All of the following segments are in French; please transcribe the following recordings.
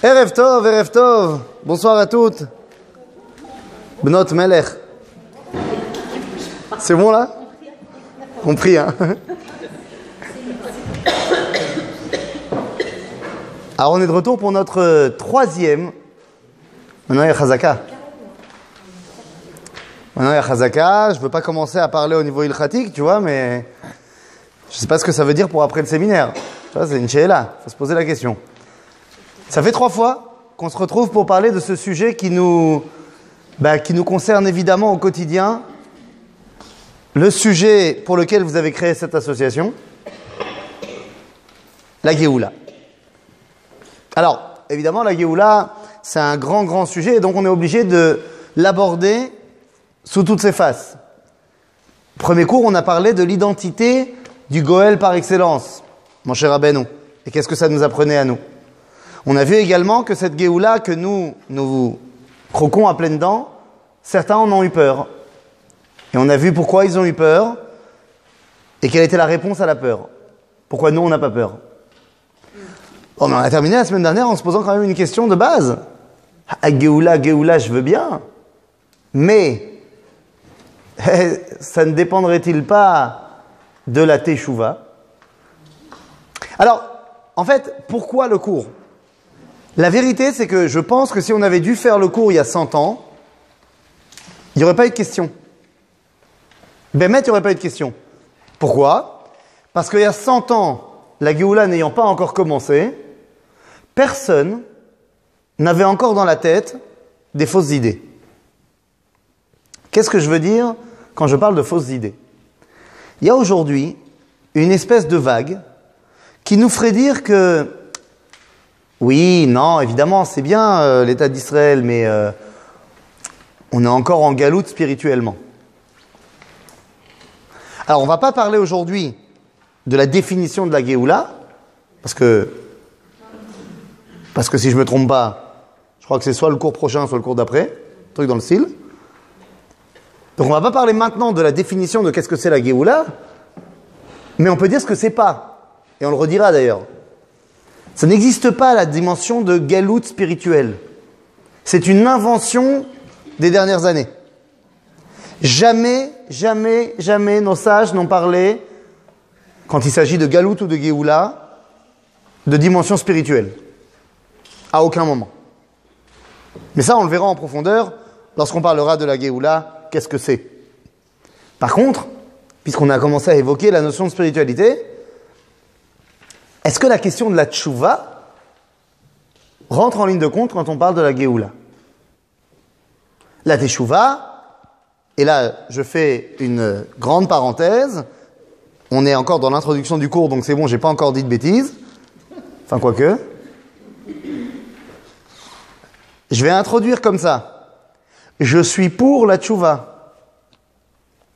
Erev Tov, bonsoir à toutes. Bnot Melech. C'est bon là? Compris, hein? Alors on est de retour pour notre troisième. Maintenant il y a Chazaka. Je ne veux pas commencer à parler au niveau ilchatique, tu vois, mais je ne sais pas ce que ça veut dire pour après le séminaire. Tu vois, c'est une she'ela, il faut se poser la question. Ça fait 3 fois qu'on se retrouve pour parler de ce sujet qui nous concerne évidemment au quotidien. Le sujet pour lequel vous avez créé cette association, la Géoula. Alors, évidemment, la Géoula, c'est un grand sujet, et donc on est obligé de l'aborder sous toutes ses faces. Premier cours, on a parlé de l'identité du Goël par excellence, mon cher Rabbeinu. Et qu'est-ce que ça nous apprenait à nous? On a vu également que cette Géoula que nous croquons à pleines dents, certains en ont eu peur. Et on a vu pourquoi ils ont eu peur et quelle était la réponse à la peur. Pourquoi nous, on n'a pas peur? Bon, mais on a terminé la semaine dernière en se posant quand même une question de base. Géoula, je veux bien. Mais ça ne dépendrait-il pas de la Teshuvah? Alors, en fait, pourquoi le cours? La vérité, c'est que je pense que si on avait dû faire le cours il y a 100 ans, il n'y aurait pas eu de question. Bémet, il n'y aurait pas eu de question. Pourquoi? Parce qu'il y a 100 ans, la Géoula n'ayant pas encore commencé, personne n'avait encore dans la tête des fausses idées. Qu'est-ce que je veux dire quand je parle de fausses idées? Il y a aujourd'hui une espèce de vague qui nous ferait dire que oui, non, évidemment, c'est bien l'État d'Israël, mais on est encore en galoute spirituellement. Alors, on ne va pas parler aujourd'hui de la définition de la Géoula, parce que si je ne me trompe pas, je crois que c'est soit le cours prochain, soit le cours d'après, un truc dans le style. Donc, on ne va pas parler maintenant de la définition de qu'est-ce que c'est la Géoula, mais on peut dire ce que c'est pas, et on le redira d'ailleurs. Ça n'existe pas la dimension de galoute spirituelle. C'est une invention des dernières années. Jamais nos sages n'ont parlé, quand il s'agit de galoute ou de Géoula, de dimension spirituelle. À aucun moment. Mais ça, on le verra en profondeur lorsqu'on parlera de la Géoula, qu'est-ce que c'est. Par contre, puisqu'on a commencé à évoquer la notion de spiritualité, est-ce que la question de la tchouva rentre en ligne de compte quand on parle de la Géoula? La teshuva, et là je fais une grande parenthèse, on est encore dans l'introduction du cours, donc c'est bon, j'ai pas encore dit de bêtises, enfin quoique. Je vais introduire comme ça. Je suis pour la tchouva.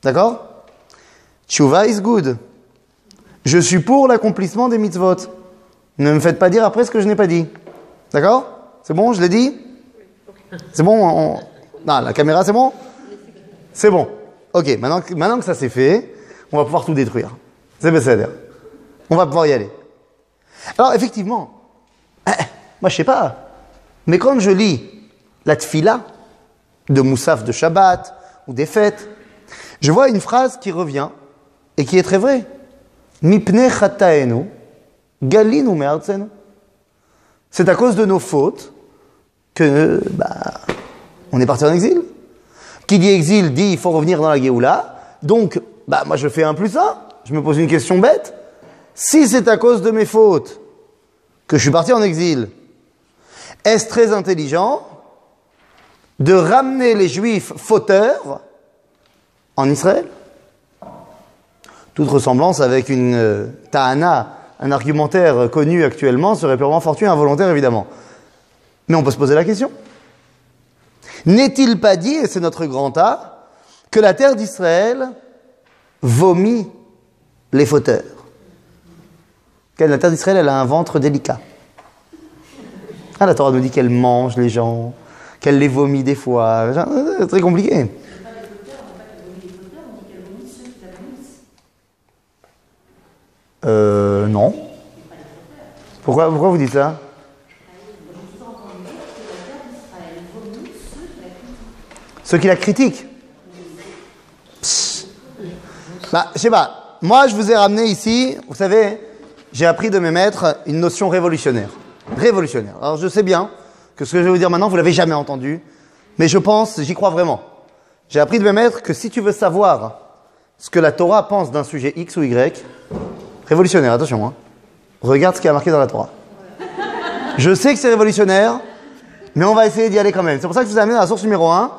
D'accord? Tchouva is good. Je suis pour l'accomplissement des mitzvot. Ne me faites pas dire après ce que je n'ai pas dit. D'accord? C'est bon, je l'ai dit? C'est bon? Non, la caméra, c'est bon? C'est bon. Ok, maintenant que ça c'est fait, on va pouvoir tout détruire. C'est bécéder. On va pouvoir y aller. Alors, effectivement, moi je sais pas, mais quand je lis la tfila de Moussaf de Shabbat ou des fêtes, je vois une phrase qui revient et qui est très vraie. Mipne chataenu, galinu me'artzenu. C'est à cause de nos fautes que, on est parti en exil. Qui dit exil dit il faut revenir dans la Géoula. Donc, moi je fais 1 + 1. Je me pose une question bête. Si c'est à cause de mes fautes que je suis parti en exil, est-ce très intelligent de ramener les Juifs fauteurs en Israël? Toute ressemblance avec une ta'ana, un argumentaire connu actuellement, serait purement fortuit et involontaire, évidemment. Mais on peut se poser la question. N'est-il pas dit, et c'est notre grand A, que la terre d'Israël vomit les fauteurs? La terre d'Israël, elle a un ventre délicat. La Torah nous dit qu'elle mange les gens, qu'elle les vomit des fois. C'est très compliqué. Non. Pourquoi vous dites ça? Ceux qui la critiquent. Psst. Bah, je sais pas. Moi, je vous ai ramené ici, vous savez, j'ai appris de mes maîtres une notion révolutionnaire. Révolutionnaire. Alors, je sais bien que ce que je vais vous dire maintenant, vous l'avez jamais entendu, mais je pense, j'y crois vraiment. J'ai appris de mes maîtres que si tu veux savoir ce que la Torah pense d'un sujet X ou Y, révolutionnaire, attention, hein, regarde ce qui est marqué dans la Torah. Je sais que c'est révolutionnaire, mais on va essayer d'y aller quand même. C'est pour ça que je vous ai amené à la source numéro 1,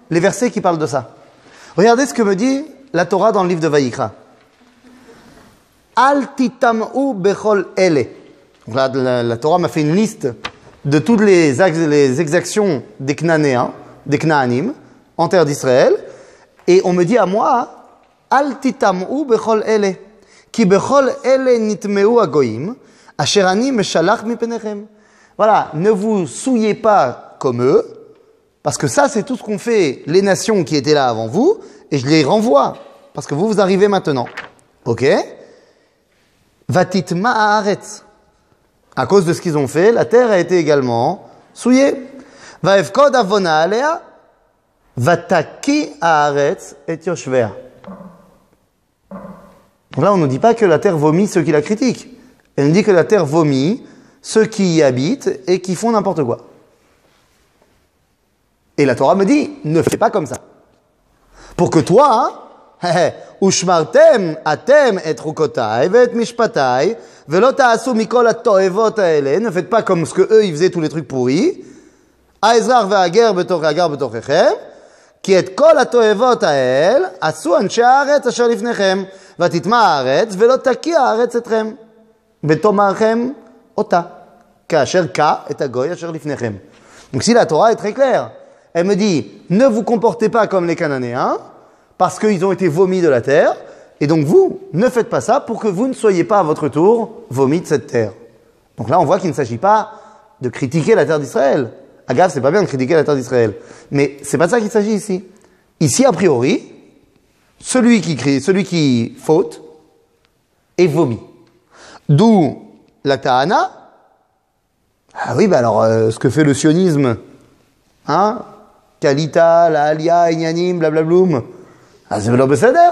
les versets qui parlent de ça. Regardez ce que me dit la Torah dans le livre de Vayikra. Al titam'u bechol ele. Donc là, la Torah m'a fait une liste de toutes les exactions des Cananéens, des Knaanim, en terre d'Israël. Et on me dit à moi, Al titam'u bechol ele. Ki bechol ele nitmeu agoyim, asher ani meshalach mipenechem. Voilà, ne vous souillez pas comme eux, parce que ça, c'est tout ce qu'ont fait les nations qui étaient là avant vous, et je les renvoie, parce que vous arrivez maintenant. Ok? Vatitma haaretz. À cause de ce qu'ils ont fait, la terre a été également souillée. Vaefkod avona alea, vataki haaretz et yoshvea. Donc là, on ne dit pas que la terre vomit ceux qui la critiquent. Elle nous dit que la terre vomit ceux qui y habitent et qui font n'importe quoi. Et la Torah me dit, ne fais pas comme ça. Pour que toi, ushmartem atem et rukotai ve'et mishpatai ve'lo ta'asu mikol hatoevot haele, ne faites pas comme ce que eux ils faisaient tous les trucs pourris. Ha'ezrach ve'hager betorchechem, ki et kol hatoevot hael asu anshe haaretz asher lifnechem, vatitma haaretz ve'lo taki haaretz etchem, betomarchem ota. Kasher ka et agoy asher lifnechem. Donc si la Torah est très claire, elle me dit, ne vous comportez pas comme les Cananéens, parce qu'ils ont été vomis de la terre, et donc vous, ne faites pas ça pour que vous ne soyez pas à votre tour vomis de cette terre. Donc là, on voit qu'il ne s'agit pas de critiquer la terre d'Israël. Agave, c'est pas bien de critiquer la terre d'Israël. Mais c'est pas de ça qu'il s'agit ici. Ici, a priori, celui qui faute, est vomi. D'où la ta'ana. Ah oui, bah alors, ce que fait le sionisme, hein, Kalita, la Alia, Inyanim, blablabloum, ah, c'est le Besséder.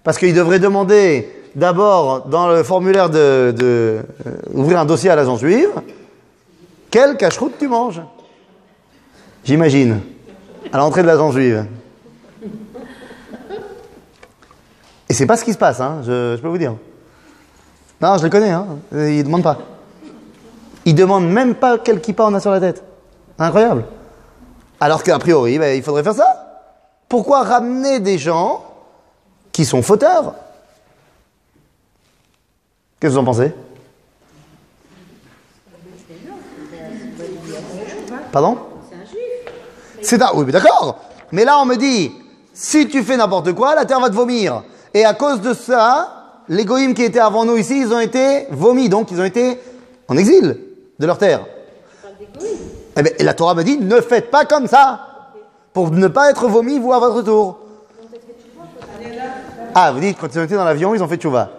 Parce qu'il devrait demander d'abord, dans le formulaire ouvrir un dossier à l'agence juive, quelle cacheroute tu manges? J'imagine. À l'entrée de l'agence juive. Et c'est pas ce qui se passe, hein, je peux vous dire. Non, je le connais, hein, il demande pas. Il demande même pas quel kippa on a sur la tête. C'est incroyable. Alors qu'a priori, ben, il faudrait faire ça. Pourquoi ramener des gens qui sont fauteurs? Qu'est-ce que vous en pensez? Pardon? C'est un... Oui, mais d'accord. Mais là, on me dit, si tu fais n'importe quoi, la terre va te vomir. Et à cause de ça, les goïms qui étaient avant nous ici, ils ont été vomis. Donc, ils ont été en exil de leur terre. Eh bien, et la Torah me dit, ne faites pas comme ça. Pour ne pas être vomis, vous, à votre tour. Ah, vous dites, quand ils ont été dans l'avion, ils ont fait tchouva.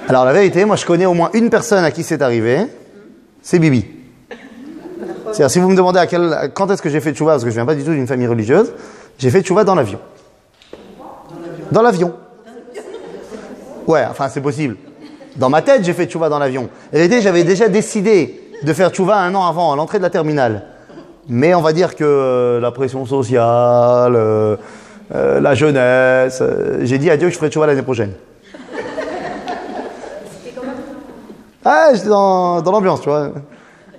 Alors, la vérité, moi, je connais au moins une personne à qui c'est arrivé. C'est Bibi. C'est-à-dire, si vous me demandez quand est-ce que j'ai fait tchouva, parce que je viens pas du tout d'une famille religieuse, j'ai fait tchouva dans l'avion. Dans l'avion. Ouais, enfin, c'est possible. Dans ma tête, j'ai fait tchouva dans l'avion. En réalité, j'avais déjà décidé de faire tchouva 1 an avant, à l'entrée de la terminale. Mais on va dire que la pression sociale, la jeunesse, j'ai dit à Dieu que je ferai tchouva l'année prochaine. Ah, j'étais dans l'ambiance, tu vois.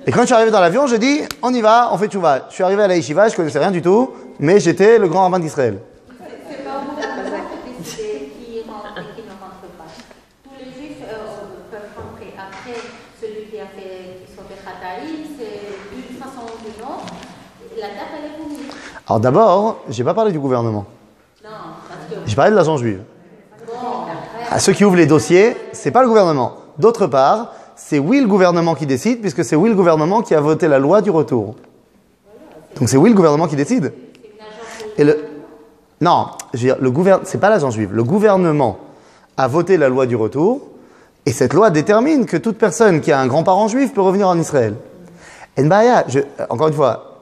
Et quand je suis arrivé dans l'avion, j'ai dit, on y va, on fait tchouva. Je suis arrivé à la yeshiva, je connaissais rien du tout, mais j'étais le grand rabbin d'Israël. C'est pas vous qui rentre et qui ne rentre pas. Tous les juifs peuvent rentrer. Après, celui qui sont des Khataïm, c'est d'une façon ou d'une autre, la terre, elle est voulue. Alors d'abord, j'ai pas parlé du gouvernement. Non, parce que... J'ai parlé de l'agence juive. Bon, À ceux qui ouvrent les dossiers, c'est pas le gouvernement. D'autre part, c'est oui le gouvernement qui décide, puisque c'est oui le gouvernement qui a voté la loi du retour. Donc c'est oui le gouvernement qui décide. Et non, je veux dire, c'est pas l'agence juive. Le gouvernement a voté la loi du retour, et cette loi détermine que toute personne qui a un grand-parent juif peut revenir en Israël. Encore une fois,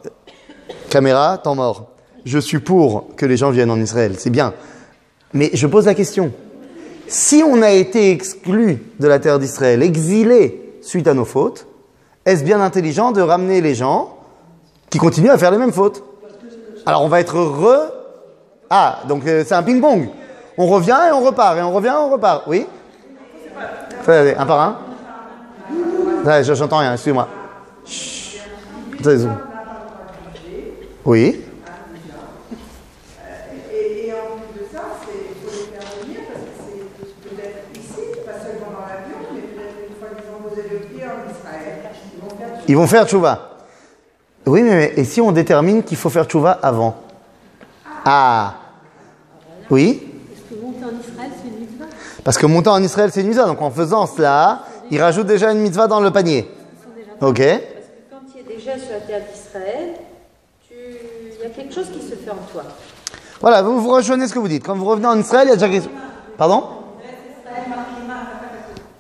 caméra, temps mort. je suis pour que les gens viennent en Israël, c'est bien. Mais je pose la question. Si on a été exclu de la terre d'Israël, exilé suite à nos fautes, est-ce bien intelligent de ramener les gens qui continuent à faire les mêmes fautes? Alors on va être heureux. Ah, donc c'est un ping-pong. On revient et on repart, et on revient et on repart. Oui? Un par un? J'entends rien, excusez-moi. Oui. Et en plus de ça, il faut les faire venir parce que c'est peut-être ici, pas seulement dans l'avion, mais peut-être une fois qu'ils ont posé le pied en Israël, ils vont faire tchouva. Oui, mais et si on détermine qu'il faut faire tchouva avant? Ah. Oui. Est-ce que monter en Israël, c'est une mitzvah? Parce que monter en Israël, c'est une mitzvah. Donc en faisant cela, il rajoute déjà une mitzvah dans le panier. Ok. Parce que quand tu es déjà sur la terre d'Israël, il y a quelque chose qui se fait en toi. Voilà, vous rejoignez ce que vous dites. Quand vous revenez en Israël, il y a déjà quelque chose. Pardon?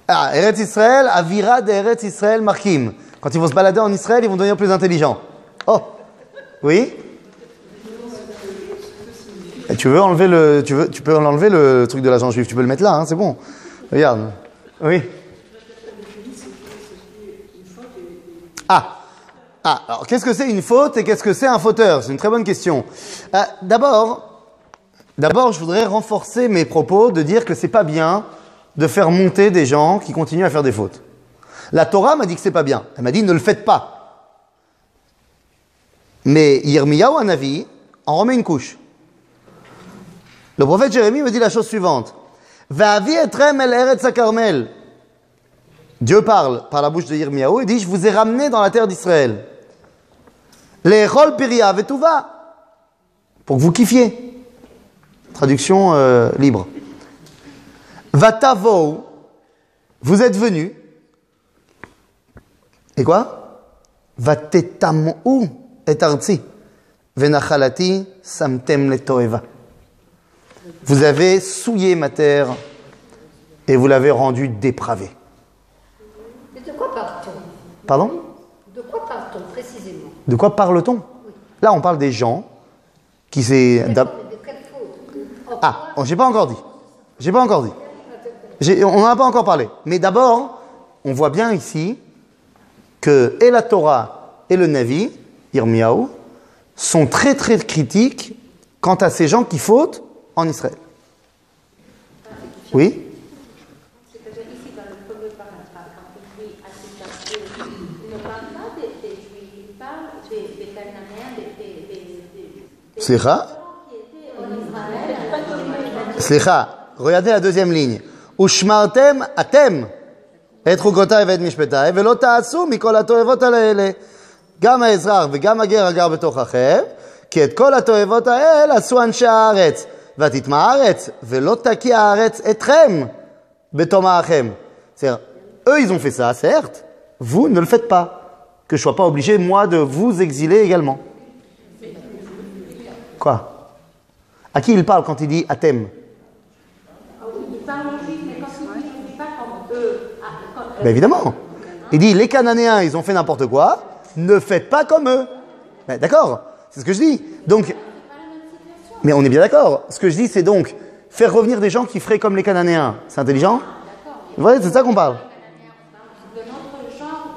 Ah, Eretz Israël, Avira de Eretz Israël Markim. Quand ils vont se balader en Israël, ils vont devenir plus intelligents. Oh. Oui? Et tu peux enlever le truc de l'agent juif. Tu peux le mettre là, hein, c'est bon. Regarde. Oui. Alors qu'est-ce que c'est une faute et qu'est-ce que c'est un fauteur? C'est une très bonne question. D'abord, je voudrais renforcer mes propos de dire que c'est pas bien de faire monter des gens qui continuent à faire des fautes. La Torah m'a dit que c'est pas bien. Elle m'a dit ne le faites pas. Mais Yirmiyahu Hanavi en remet une couche. Le prophète Jérémie me dit la chose suivante. Va'avi etrem el eretz hakarmel. Dieu parle par la bouche de Yirmiyahu et dit je vous ai ramené dans la terre d'Israël. Le'echol piria vetuva. Pour que vous kiffiez. Traduction libre. Vatavo. Vous êtes venus. Et quoi? Vatetamu et artsi. Venachalati samtem letoeva. Vous avez souillé ma terre et vous l'avez rendue dépravée. Mais de quoi parle-t-on? Pardon? De quoi parle-t-on précisément? De quoi parle-t-on? Oui. Là, on parle des gens qui s'est... De quelle faute? Ah, j'ai pas encore dit. On n'en a pas encore parlé. Mais d'abord, on voit bien ici que et la Torah et le Navi, Yirmiyahu, sont très très critiques quant à ces gens qui fautent en Israël. Oui? C'est-à-dire ici, dans le premier paragraphe, quand il dit à ces chasseurs, il ne parle pas des Juifs, il parle des Cananéens, des Slicha? qui étaient en Israël. Slicha, regardez la deuxième ligne. Ushmartem atem et chukotai ואת משפטי ולא תעשו מכל התועבות האלה גם האזרח וגם הגר הגר בתוככם כי את כל התועבות האלה עשו אנשי הארץ ותטמע הארץ ולא תקיע הארץ אתכם בטומאכם. C'est-à-dire, eux ils ont fait ça, certes, vous ne le faites pas, que je sois pas obligé moi de vous exiler également. Quoi? À qui il parle quand il dit atem? Il parle aux Juifs, mais quand il dit pas comme eux. Ben évidemment. Il dit, les Cananéens, ils ont fait n'importe quoi, ne faites pas comme eux. Ben, d'accord, c'est ce que je dis. Donc, mais on est bien d'accord. Ce que je dis, c'est donc faire revenir des gens qui feraient comme les Cananéens. C'est intelligent? Ouais, c'est de ça qu'on parle. De notre genre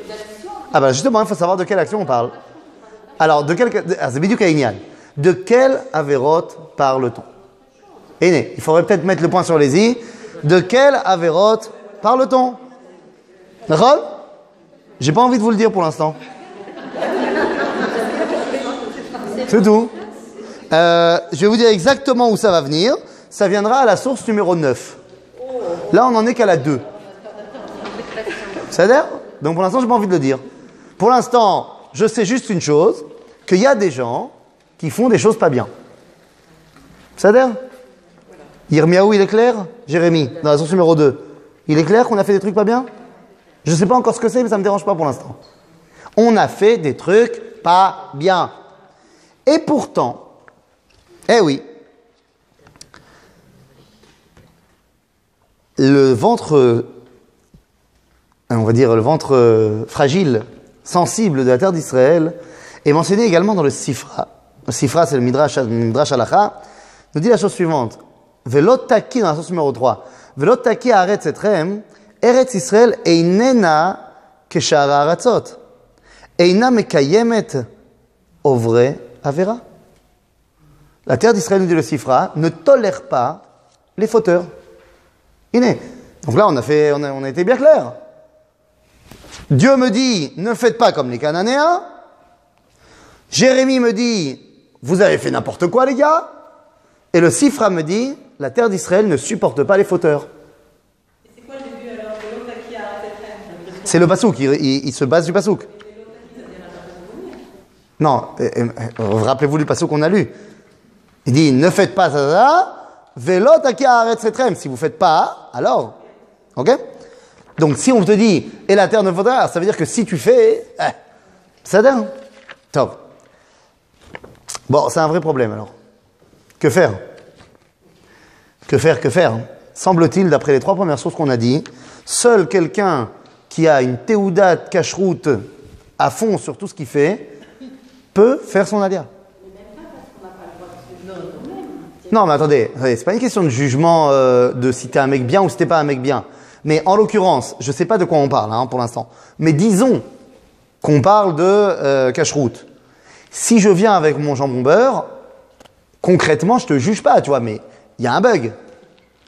d'action. Ah ben justement, il faut savoir de quelle action on parle. Alors, c'est bidou kaïnian. De quelle avérote parle-t-on? Et il faudrait peut-être mettre le point sur les i. De quelle avérote parle-t-on? D'accord? J'ai pas envie de vous le dire pour l'instant. C'est tout. Je vais vous dire exactement où ça va venir. Ça viendra à la source numéro 9. Là, on n'en est qu'à la 2. Ça a l'air? Donc pour l'instant, j'ai pas envie de le dire. Pour l'instant, je sais juste une chose, qu'il y a des gens qui font des choses pas bien. Ça a l'air? Yirmiyahu, il est clair? Jérémie, dans la source numéro 2. Il est clair qu'on a fait des trucs pas bien? Je ne sais pas encore ce que c'est, mais ça ne me dérange pas pour l'instant. On a fait des trucs pas bien. Et pourtant, eh oui, le ventre, on va dire le ventre fragile, sensible de la terre d'Israël, est mentionné également dans le Sifra. Sifra, c'est le Midrash Halacha, nous dit la chose suivante. Velot taki, dans la source numéro 3. Velot taki haaretz etrem, Eretz Israël einena keshar haratzot. Eina mekayemet ovre avera. La terre d'Israël, nous dit le Sifra, ne tolère pas les fauteurs. Iné. Donc là, on a été bien clair. Dieu me dit, ne faites pas comme les Cananéens. Jérémie me dit, vous avez fait n'importe quoi, les gars. Et le Sifra me dit, la terre d'Israël ne supporte pas les fauteurs. C'est quoi le début alors de l'autre qui a arrêté? C'est le pasouk, il se base du pasouk. Non, rappelez-vous du pasouk qu'on a lu. Il dit, ne faites pas ça, Velot aki haaretz etrem. Si vous ne faites pas, alors. Ok? Donc si on te dit, et la terre ne faudra, ça veut dire que si tu fais, ça donne. Top. Bon, c'est un vrai problème alors. Que faire? Que faire? Semble-t-il, d'après les 3 premières sources qu'on a dit, seul quelqu'un qui a une théoudat cacheroute à fond sur tout ce qu'il fait peut faire son alia. Non, mais attendez, c'est pas une question de jugement de si t'es un mec bien ou si t'es pas un mec bien. Mais en l'occurrence, je sais pas de quoi on parle pour l'instant, mais disons qu'on parle de cacheroute. Si je viens avec mon jambon beurre, concrètement, je te juge pas, tu vois, mais il y a un bug.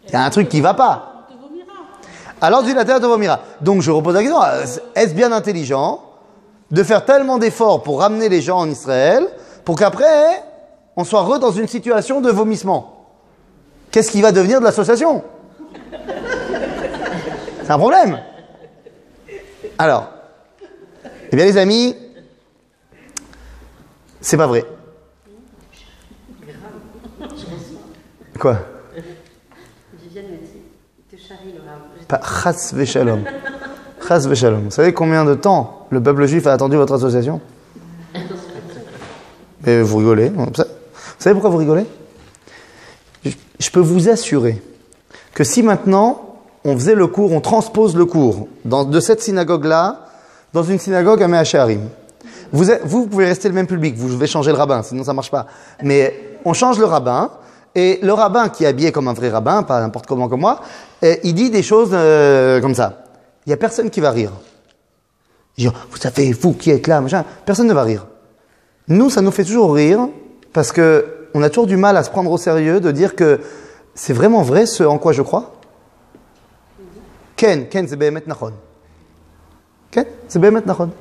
Il y a un truc qui va pas. Alors, tu dis la terre te vomira. Donc, je repose la question, est-ce bien intelligent de faire tellement d'efforts pour ramener les gens en Israël pour qu'après, on soit dans une situation de vomissement? Qu'est-ce qui va devenir de l'association? C'est un problème. Alors, eh bien les amis, c'est pas vrai. Quoi? Viviane me dit, il te charrie le rab. Pas chas v'shalom. Chas v'shalom. Vous savez combien de temps le peuple juif a attendu votre association? Mais vous rigolez. Vous savez pourquoi vous rigolez? Je peux vous assurer que si maintenant on faisait le cours, on transpose le cours de cette synagogue-là dans une synagogue à Mea-Shearim. Vous pouvez rester le même public, vous devez changer le rabbin, sinon ça ne marche pas. Mais on change le rabbin, et le rabbin qui est habillé comme un vrai rabbin, pas n'importe comment comme moi, il dit des choses comme ça. Il n'y a personne qui va rire. Il dit, vous savez, vous qui êtes là, machin, personne ne va rire. Nous, ça nous fait toujours rire, parce qu'on a toujours du mal à se prendre au sérieux, de dire que c'est vraiment vrai ce en quoi je crois. Ken, c'est Behemet Nachon. Ken, c'est Behemet Nachon.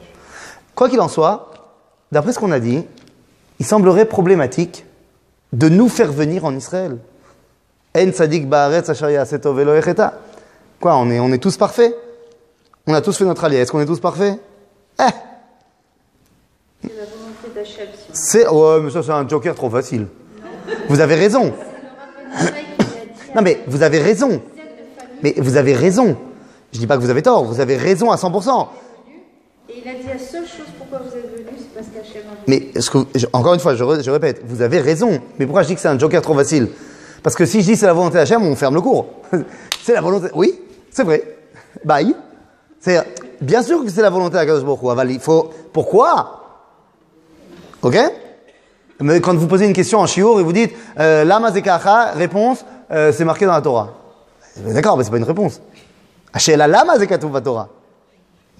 Quoi qu'il en soit, d'après ce qu'on a dit, il semblerait problématique de nous faire venir en Israël. En tzadik ba'aretz asher ya'aseh tov velo yecheta. Quoi, on est tous parfaits? On a tous fait notre allié. Est-ce qu'on est tous parfaits? C'est la volonté d'Hachem. Ouais, mais ça c'est un joker trop facile. Vous avez raison. Non mais vous avez raison. Mais vous avez raison. Je dis pas que vous avez tort, vous avez raison à 100%. Et il a dit la seule chose pourquoi vous êtes venu, c'est parce qu'Hachem a Mais encore une fois, je répète, vous avez raison. Mais pourquoi je dis que c'est un joker trop facile? Parce que si je dis c'est la volonté d'Hachem, on ferme le cours. C'est la volonté. Oui, c'est vrai. Bye. Bien sûr que c'est la volonté d'Akadosh Baruch Hu. Il faut. Pourquoi? Ok? Mais quand vous posez une question en shiur et vous dites Lama zekacha, réponse, c'est marqué dans la Torah. D'accord, mais c'est pas une réponse. Ashela lama zekatuv baTorah.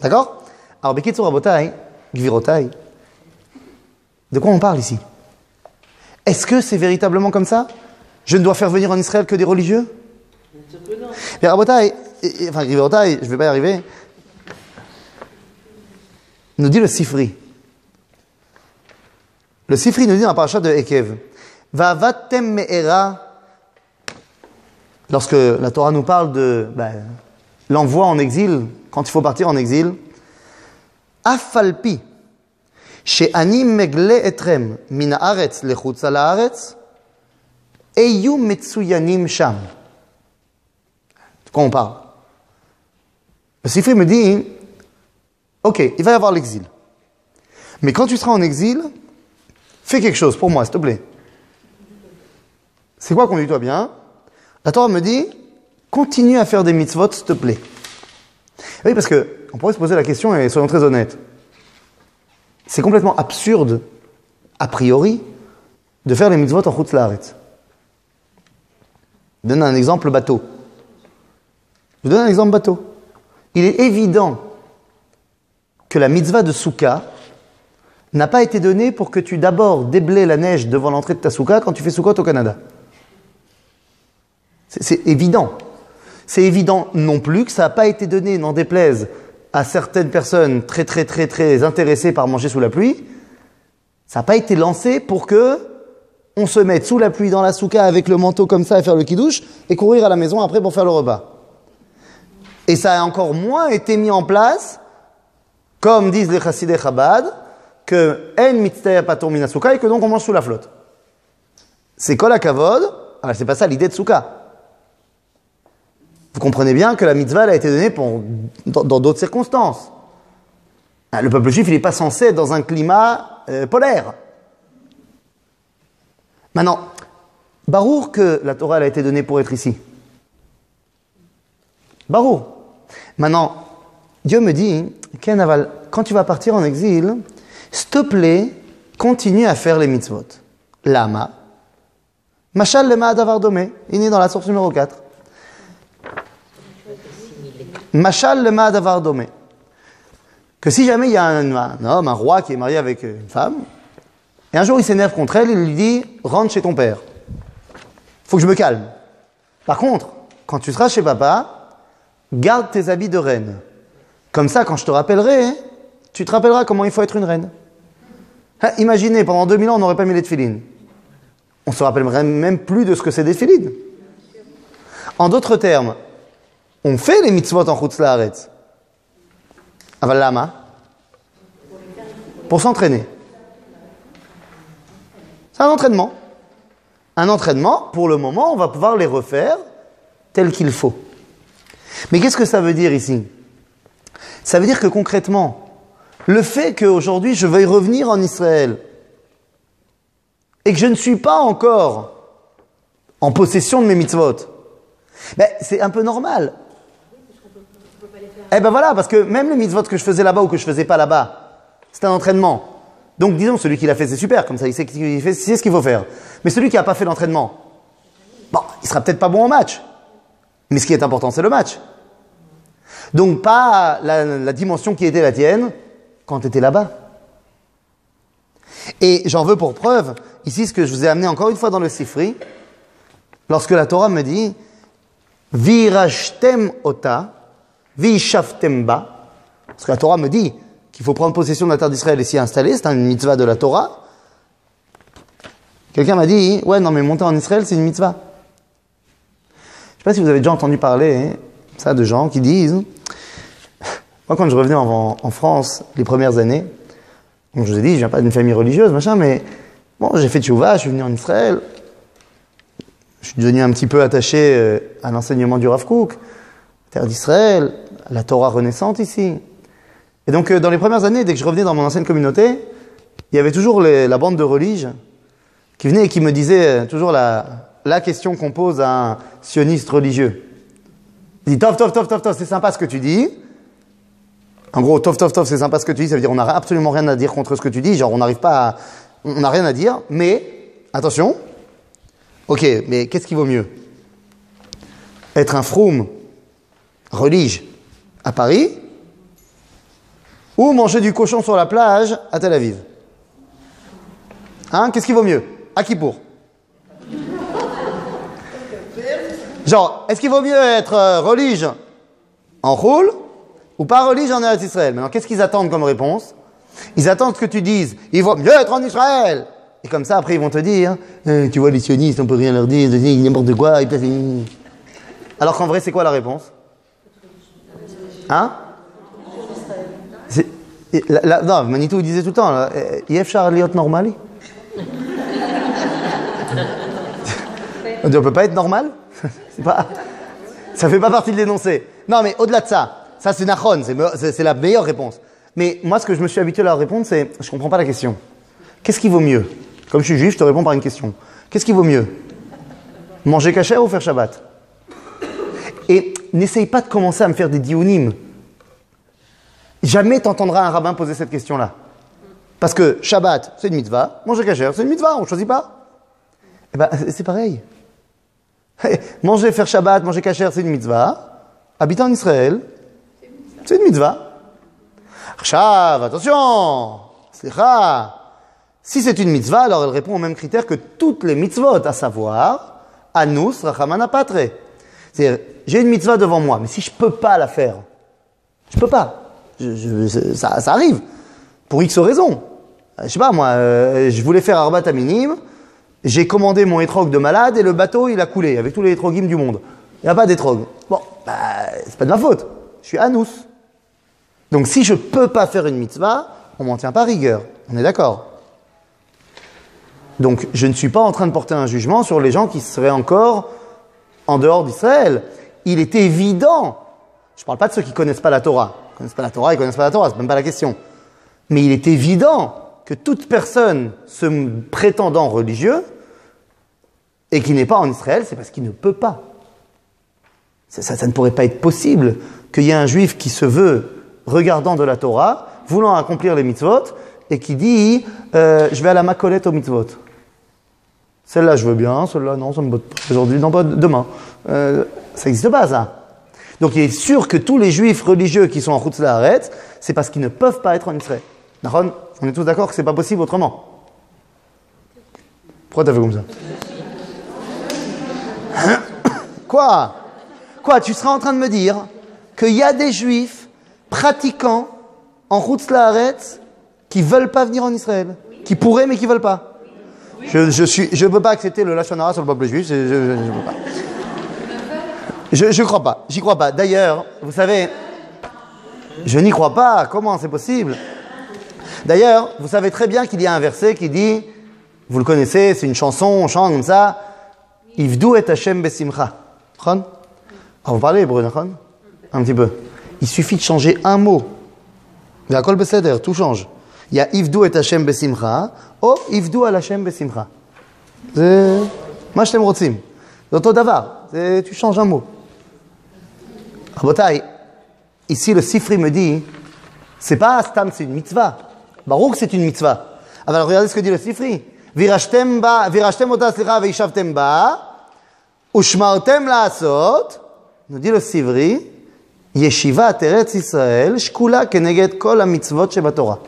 D'accord? Alors, Bekitzour Rabotai, Gvirotai, de quoi on parle ici? Est-ce que c'est véritablement comme ça? Je ne dois faire venir en Israël que des religieux? Mais Rabotai, enfin Gvirotai, je ne vais pas y arriver, nous dit le Sifri. Le Sifri nous dit dans la paracha de Ekev, Va'avatem me'era, lorsque la Torah nous parle de l'envoi en exil, quand il faut partir en exil, Afalpi, she'ani megle etrem min haaretz lechutz al haaretz, eyu metsuyanim sham. De quoi on parle? Le Sifri me dit, ok, il va y avoir l'exil. Mais quand tu seras en exil, fais quelque chose pour moi, s'il te plaît. C'est quoi, conduis-toi bien? La Torah me dit, continue à faire des mitzvot, s'il te plaît. Oui, parce que on pourrait se poser la question, et soyons très honnêtes, c'est complètement absurde, a priori, de faire les mitzvot en chutz laaretz. Je donne un exemple bateau. Il est évident que la mitzvah de Souka n'a pas été donnée pour que tu d'abord déblaies la neige devant l'entrée de ta Souka quand tu fais Soukot au Canada. C'est évident. C'est évident non plus que ça n'a pas été donné, n'en déplaise à certaines personnes très très très très intéressées par manger sous la pluie. Ça n'a pas été lancé pour que on se mette sous la pluie dans la Souka avec le manteau comme ça et faire le kidouche et courir à la maison après pour faire le repas. Et ça a encore moins été mis en place, comme disent les chassidei Chabad, que en mitzvah patur min souka et que donc on mange sous la flotte. C'est kol hakavod, alors c'est pas ça l'idée de souka. Vous comprenez bien que la mitzvah elle a été donnée dans d'autres circonstances. Le peuple juif il n'est pas censé être dans un climat polaire. Maintenant, barour que la Torah elle a été donnée pour être ici. Barour. Maintenant, Dieu me dit, Ken Aval, quand tu vas partir en exil, s'il te plaît, continue à faire les mitzvot. Lama. Mashal lema adavar domé. Il est dans la source numéro 4. Mashal lema adavar domé. Que si jamais il y a un homme, un roi qui est marié avec une femme, et un jour il s'énerve contre elle, il lui dit, rentre chez ton père. Faut que je me calme. Par contre, quand tu seras chez papa, garde tes habits de reine. Comme ça, quand je te rappellerai, tu te rappelleras comment il faut être une reine. Imaginez, pendant 2000 ans, on n'aurait pas mis les tefilines. On ne se rappellerait même plus de ce que c'est des tefilines. En d'autres termes, on fait les mitzvot en chutz laaretz. Aval lama? Pour s'entraîner. C'est un entraînement. Un entraînement, pour le moment, on va pouvoir les refaire tel qu'il faut. Mais qu'est-ce que ça veut dire ici? Ça veut dire que concrètement, le fait qu'aujourd'hui je veuille revenir en Israël et que je ne suis pas encore en possession de mes mitzvot, ben, c'est un peu normal. Eh ben voilà, parce que même les mitzvot que je faisais là-bas ou que je faisais pas là-bas, c'est un entraînement. Donc disons, celui qui l'a fait, c'est super, comme ça il sait ce qu'il faut faire. Mais celui qui n'a pas fait l'entraînement, bon, il sera peut-être pas bon au match. Mais ce qui est important, c'est le match. Donc pas la dimension qui était la tienne quand tu étais là-bas. Et j'en veux pour preuve, ici, ce que je vous ai amené encore une fois dans le Sifri, lorsque la Torah me dit « Virashtem ota, vishavtem ba » parce que la Torah me dit qu'il faut prendre possession de la terre d'Israël et s'y installer, c'est une mitzvah de la Torah. Quelqu'un m'a dit « Ouais, non mais monter en Israël, c'est une mitzvah. » Je ne sais pas si vous avez déjà entendu parler ça de gens qui disent moi quand je revenais en France les premières années, donc je vous ai dit je viens pas d'une famille religieuse machin, mais bon j'ai fait tchouva, je suis venu en Israël, je suis devenu un petit peu attaché à l'enseignement du Rav Kook, terre d'Israël, à la Torah renaissante ici. Et donc dans les premières années, dès que je revenais dans mon ancienne communauté, il y avait toujours la bande de religes qui venait et qui me disait toujours la question qu'on pose à un sioniste religieux. Il dit Tov, c'est sympa ce que tu dis. En gros, Tov, c'est sympa ce que tu dis, ça veut dire on n'a absolument rien à dire contre ce que tu dis, genre on n'a rien à dire, mais attention, ok, mais qu'est-ce qui vaut mieux? Être un froum relige à Paris ou manger du cochon sur la plage à Tel Aviv? Hein, qu'est-ce qui vaut mieux? À Kippour. Genre, est-ce qu'il vaut mieux être relige en Choul ou pas relige en Eretz Israël? Maintenant, qu'est-ce qu'ils attendent comme réponse? Ils attendent que tu dises, il vaut mieux être en Israël. Et comme ça, après, ils vont te dire, tu vois, les sionistes, on peut rien leur dire, n'importe quoi. Alors qu'en vrai, c'est quoi la réponse? Hein? Non, Manitou disait tout le temps, Yef Shar Liot Normali. On ne peut pas être normal? Ça fait pas partie de l'énoncé. Non, mais au-delà de ça, ça c'est Nachon, c'est la meilleure réponse. Mais moi, ce que je me suis habitué à leur répondre, c'est, je comprends pas la question. Qu'est-ce qui vaut mieux? Comme je suis juif, je te réponds par une question. Qu'est-ce qui vaut mieux? Manger kasher ou faire Shabbat? Et n'essaye pas de commencer à me faire des dionymes. Jamais t'entendras un rabbin poser cette question-là. Parce que Shabbat, c'est une mitzvah, manger kasher, c'est une mitzvah, on ne choisit pas. Eh ben, c'est pareil. Manger, faire Shabbat, manger kasher, c'est une mitzvah. Habiter en Israël, c'est une mitzvah. Chav, attention, slicha. Si c'est une mitzvah, alors elle répond aux mêmes critères que toutes les mitzvot, à savoir, anus, rachamana patre. C'est-à-dire, j'ai une mitzvah devant moi, mais si je peux pas la faire, je peux pas. Ça arrive. Pour X raisons. Je sais pas, moi, je voulais faire Arbat Aminim, j'ai commandé mon étrog de malade et le bateau, il a coulé avec tous les étrogim du monde. Il n'y a pas d'étrog. Bon, c'est pas de ma faute. Je suis anus. Donc si je peux pas faire une mitzvah, on m'en tient pas rigueur. On est d'accord? Donc je ne suis pas en train de porter un jugement sur les gens qui seraient encore en dehors d'Israël. Il est évident, je ne parle pas de ceux qui ne connaissent pas la Torah. Ils ne connaissent pas la Torah, c'est même pas la question. Mais il est évident que toute personne se prétendant religieux et qui n'est pas en Israël, c'est parce qu'il ne peut pas. Ça ne pourrait pas être possible qu'il y ait un juif qui se veut regardant de la Torah, voulant accomplir les mitzvot, et qui dit je vais à la macolette aux mitzvot. Celle-là je veux bien, celle-là non, ça me botte pas aujourd'hui, non pas demain. Ça n'existe pas ça. Donc il est sûr que tous les juifs religieux qui sont en Chutz La'aretz, c'est parce qu'ils ne peuvent pas être en Israël. Nahon, on est tous d'accord que c'est pas possible autrement. Pourquoi t'as fait comme ça? Quoi, tu seras en train de me dire qu'il y a des juifs pratiquants en Chutz La'aretz qui veulent pas venir en Israël, qui pourraient mais qui veulent pas. Je peux pas accepter le lashon hara sur le peuple juif, je peux pas. Je crois pas, j'y crois pas. D'ailleurs, vous savez, je n'y crois pas. Comment c'est possible? D'ailleurs, vous savez très bien qu'il y a un verset qui dit, vous le connaissez, c'est une chanson, on chante comme ça, Ivdu et Hashem besimcha. Vous parlez hébreu, un petit peu. Il suffit de changer un mot. Il y a kol beseder, tout change. Il y a Ivdu et Hashem besimcha, ou Ivdu al Hashem besimcha. C'est ma shetem rotzim. C'est auto davar. Tu changes un mot. Rabotai, ici le Sifri me dit, c'est pas Stam, c'est une mitzvah. Baruch, c'est une mitzvah. Alors regardez ce que dit le Sifri. Virashtem ota slicha veishavtem ba, ushmartem la'asot, nous dit le Sifri, Yeshivat Eretz Israël, shkula keneged kol ha-mitzvot shebatorah.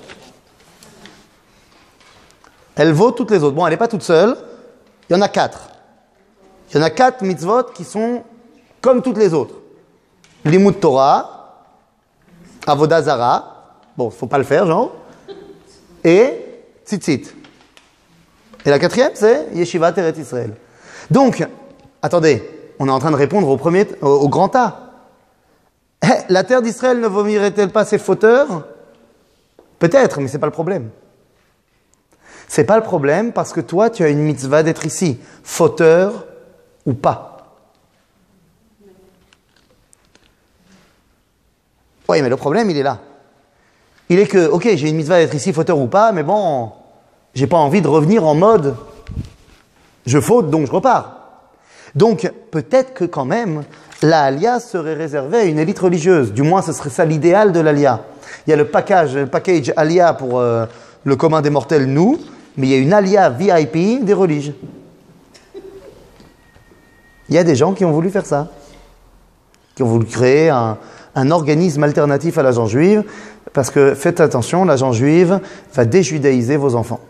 Elle vaut toutes les autres. Bon, elle n'est pas toute seule. Il y en a 4. Il y en a 4 mitzvot qui sont comme toutes les autres. Limud Torah, Avodah Zara, bon, faut pas le faire, genre, et Tzitzit. Et la 4e, c'est Yeshivat Eretz Israël. Donc, attendez, on est en train de répondre au grand A. La terre d'Israël ne vomirait-elle pas ses fauteurs? Peut-être, mais c'est pas le problème. C'est pas le problème parce que toi, tu as une mitzvah d'être ici, fauteur ou pas. Oui, mais le problème, il est là. Il est que, ok, j'ai une mitzvah d'être ici, fauteur ou pas, mais bon, j'ai pas envie de revenir en mode je faute, donc je repars. Donc, peut-être que quand même, la Aliyah serait réservée à une élite religieuse. Du moins, ce serait ça l'idéal de l'Aliyah. Il y a le package Aliyah pour le commun des mortels, nous, mais il y a une Aliyah VIP des religieux. Il y a des gens qui ont voulu faire ça, qui ont voulu créer un organisme alternatif à l'agent juive, parce que, faites attention, l'agent juive va déjudaïser vos enfants.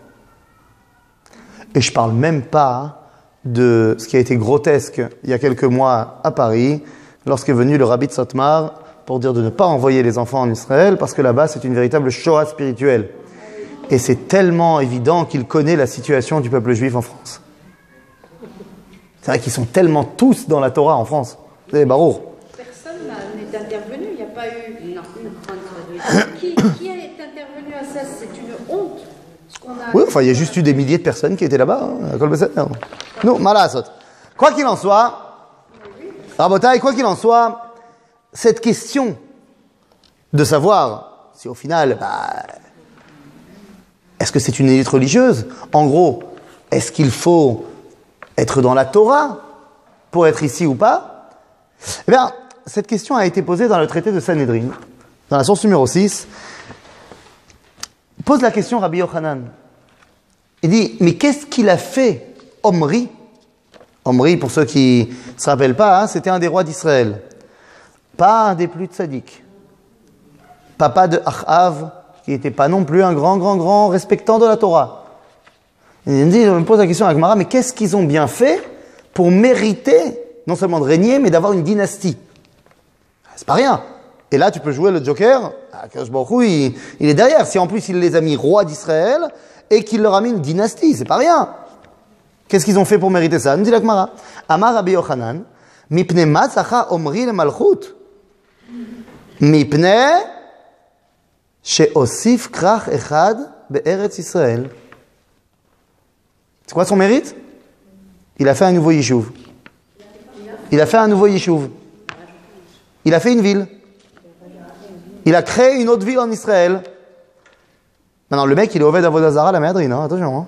Et je ne parle même pas de ce qui a été grotesque il y a quelques mois à Paris, lorsqu'est venu le rabbi de Sotmar pour dire de ne pas envoyer les enfants en Israël, parce que là-bas, c'est une véritable Shoah spirituelle. Et c'est tellement évident qu'il connaît la situation du peuple juif en France. C'est vrai qu'ils sont tellement tous dans la Torah en France. C'est Baruch. Personne n'est intervenu, il n'y a pas eu... Non. Qui est intervenu à ça? C'est une honte. Oui, enfin, il y a juste eu des milliers de personnes qui étaient là-bas, à Kol Beseder. Non, malasot. Quoi qu'il en soit, Rabotai, quoi qu'il en soit, cette question de savoir si au final, est-ce que c'est une élite religieuse? En gros, est-ce qu'il faut être dans la Torah pour être ici ou pas? Eh bien, cette question a été posée dans le traité de Sanhedrin, dans la source numéro 6. Pose la question Rabbi Yochanan. Il dit, mais qu'est-ce qu'il a fait, Omri, Omri, pour ceux qui ne se rappellent pas, hein, c'était un des rois d'Israël. Pas un des plus tzaddik. Papa de Achav, qui n'était pas non plus un grand respectant de la Torah. Je me pose la question à Gemara, mais qu'est-ce qu'ils ont bien fait pour mériter, non seulement de régner, mais d'avoir une dynastie? C'est pas rien. Et là, tu peux jouer le Joker. Akadosh Baruch Hu, il est derrière. Si en plus il les a mis rois d'Israël et qu'il leur a mis une dynastie, c'est pas rien. Qu'est-ce qu'ils ont fait pour mériter ça? Nous dit la Gemara. Amar Rabbi Yochanan, mipne ma tzacha omri le malchut. Mipne she'osif krach echad be'eretz Israël. C'est quoi son mérite? Il a fait un nouveau yishuv. Il a fait un nouveau yishuv. Il a fait une ville. Il a créé une autre ville en Israël. Maintenant, le mec, il est Oved Avodah Zara, la Méadrine, hein, attention. Hein.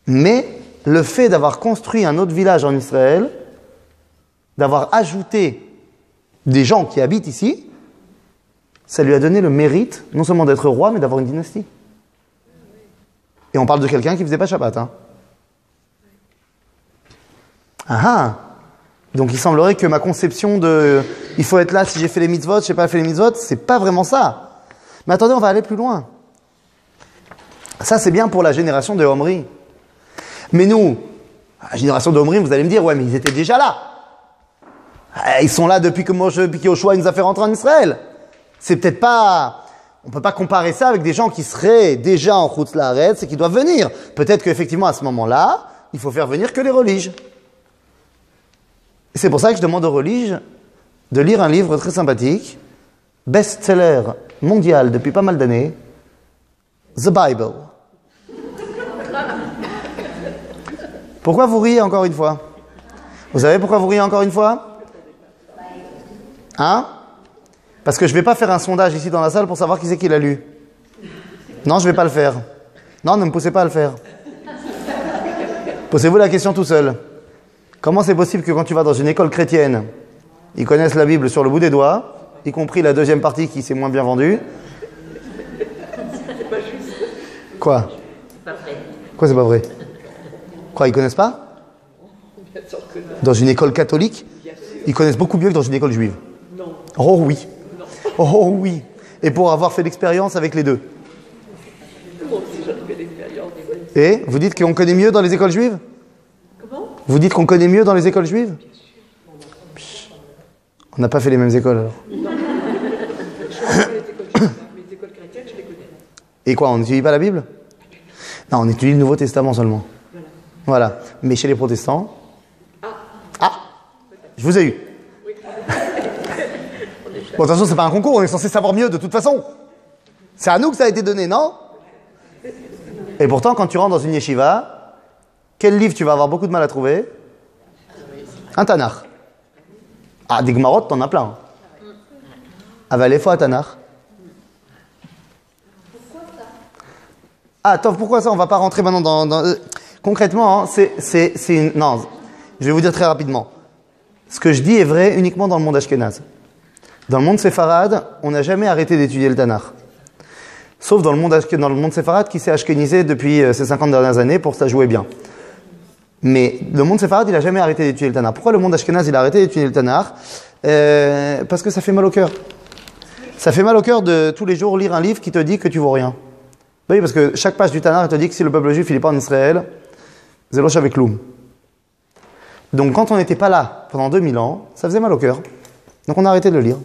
Mais le fait d'avoir construit un autre village en Israël, d'avoir ajouté des gens qui habitent ici, ça lui a donné le mérite, non seulement d'être roi, mais d'avoir une dynastie. Et on parle de quelqu'un qui ne faisait pas Shabbat. Hein. Ah ah! Donc il semblerait que ma conception de « il faut être là si j'ai fait les mitzvot, je n'ai pas fait les mitzvot », c'est pas vraiment ça. Mais attendez, on va aller plus loin. Ça, c'est bien pour la génération de Omri. Mais nous, la génération de Omri, vous allez me dire « ouais, mais ils étaient déjà là. Ils sont là depuis que Yoshua nous a fait rentrer en Israël. » C'est peut-être pas... On ne peut pas comparer ça avec des gens qui seraient déjà en Chutz La'aretz et qui doivent venir. Peut-être qu'effectivement, à ce moment-là, il faut faire venir que les religes. C'est pour ça que je demande aux religes de lire un livre très sympathique, best-seller mondial depuis pas mal d'années, The Bible. Pourquoi vous riez encore une fois? Vous savez pourquoi vous riez encore une fois? Hein? Parce que je ne vais pas faire un sondage ici dans la salle pour savoir qui c'est qui l'a lu. Non, je ne vais pas le faire. Non, ne me poussez pas à le faire. Posez-vous la question tout seul. Comment c'est possible que quand tu vas dans une école chrétienne, ils connaissent la Bible sur le bout des doigts, y compris la deuxième partie qui s'est moins bien vendue? C'est pas juste. Quoi? C'est pas vrai. Quoi, c'est pas vrai? Quoi, ils connaissent pas? Bien sûr que non. Dans une école catholique, ils connaissent beaucoup mieux que dans une école juive. Non. Oh oui. Oh oui. Et pour avoir fait l'expérience avec les deux. Moi aussi, j'en ai fait l'expérience. Et vous dites qu'on connaît mieux dans les écoles juives? Comment? Vous dites qu'on connaît mieux dans les écoles juives? On n'a pas fait les mêmes écoles alors. Non. Je connais pas les écoles juives, mais les écoles chrétiennes, je les connais. Et quoi, on n'étudie pas la Bible? Non, on étudie le Nouveau Testament seulement. Voilà. Mais chez les protestants... Ah, je vous ai eu. Bon, de toute façon, c'est pas un concours, on est censé savoir mieux de toute façon. C'est à nous que ça a été donné, non? Et pourtant, quand tu rentres dans une yeshiva, quel livre tu vas avoir beaucoup de mal à trouver? Un Tanakh. Ah, des Gemarot, t'en as plein. Avalé fois Tanakh. Ah, attends, pourquoi ça? On va pas rentrer maintenant dans... Concrètement, hein, c'est une... Non, je vais vous dire très rapidement. Ce que je dis est vrai uniquement dans le monde ashkénaze. Dans le monde séfarade, on n'a jamais arrêté d'étudier le Tanakh. Sauf dans le monde séfarade qui s'est ashkénisé depuis ces 50 dernières années pour que ça jouait bien. Mais le monde séfarade, il n'a jamais arrêté d'étudier le Tanakh. Pourquoi le monde ashkénaze, il a arrêté d'étudier le Tanakh? Parce que ça fait mal au cœur. Ça fait mal au cœur de tous les jours lire un livre qui te dit que tu vaux rien. Oui, parce que chaque page du Tanakh te dit que si le peuple juif il n'est pas en Israël, Zéloch avec Loum. Donc quand on n'était pas là pendant 2000 ans, ça faisait mal au cœur. Donc on a arrêté de le lire.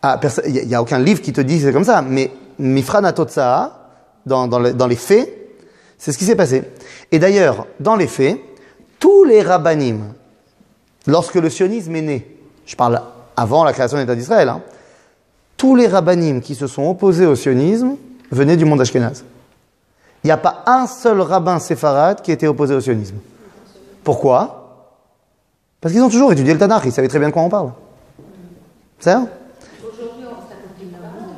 Ah, il n'y a aucun livre qui te dit que c'est comme ça, mais Mifran Atotsaha, dans les faits, c'est ce qui s'est passé. Et d'ailleurs, dans les faits, tous les rabbanim, lorsque le sionisme est né, je parle avant la création de l'État d'Israël, hein, tous les rabbanim qui se sont opposés au sionisme venaient du monde ashkénaze. Il n'y a pas un seul rabbin séfarade qui était opposé au sionisme. Pourquoi? Parce qu'ils ont toujours étudié le Tanakh, ils savaient très bien de quoi on parle. C'est ça?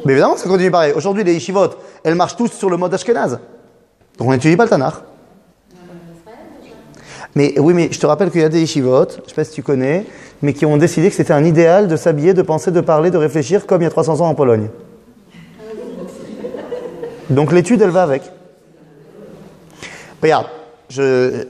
Mais évidemment, ça continue pareil. Aujourd'hui, les yeshivot, elles marchent tous sur le mode ashkénaze. Donc on n'étudie pas le Tanakh. Mais oui, mais je te rappelle qu'il y a des yeshivot, je ne sais pas si tu connais, mais qui ont décidé que c'était un idéal de s'habiller, de penser, de parler, de réfléchir comme il y a 300 ans en Pologne. Donc l'étude, elle va avec. Regarde, je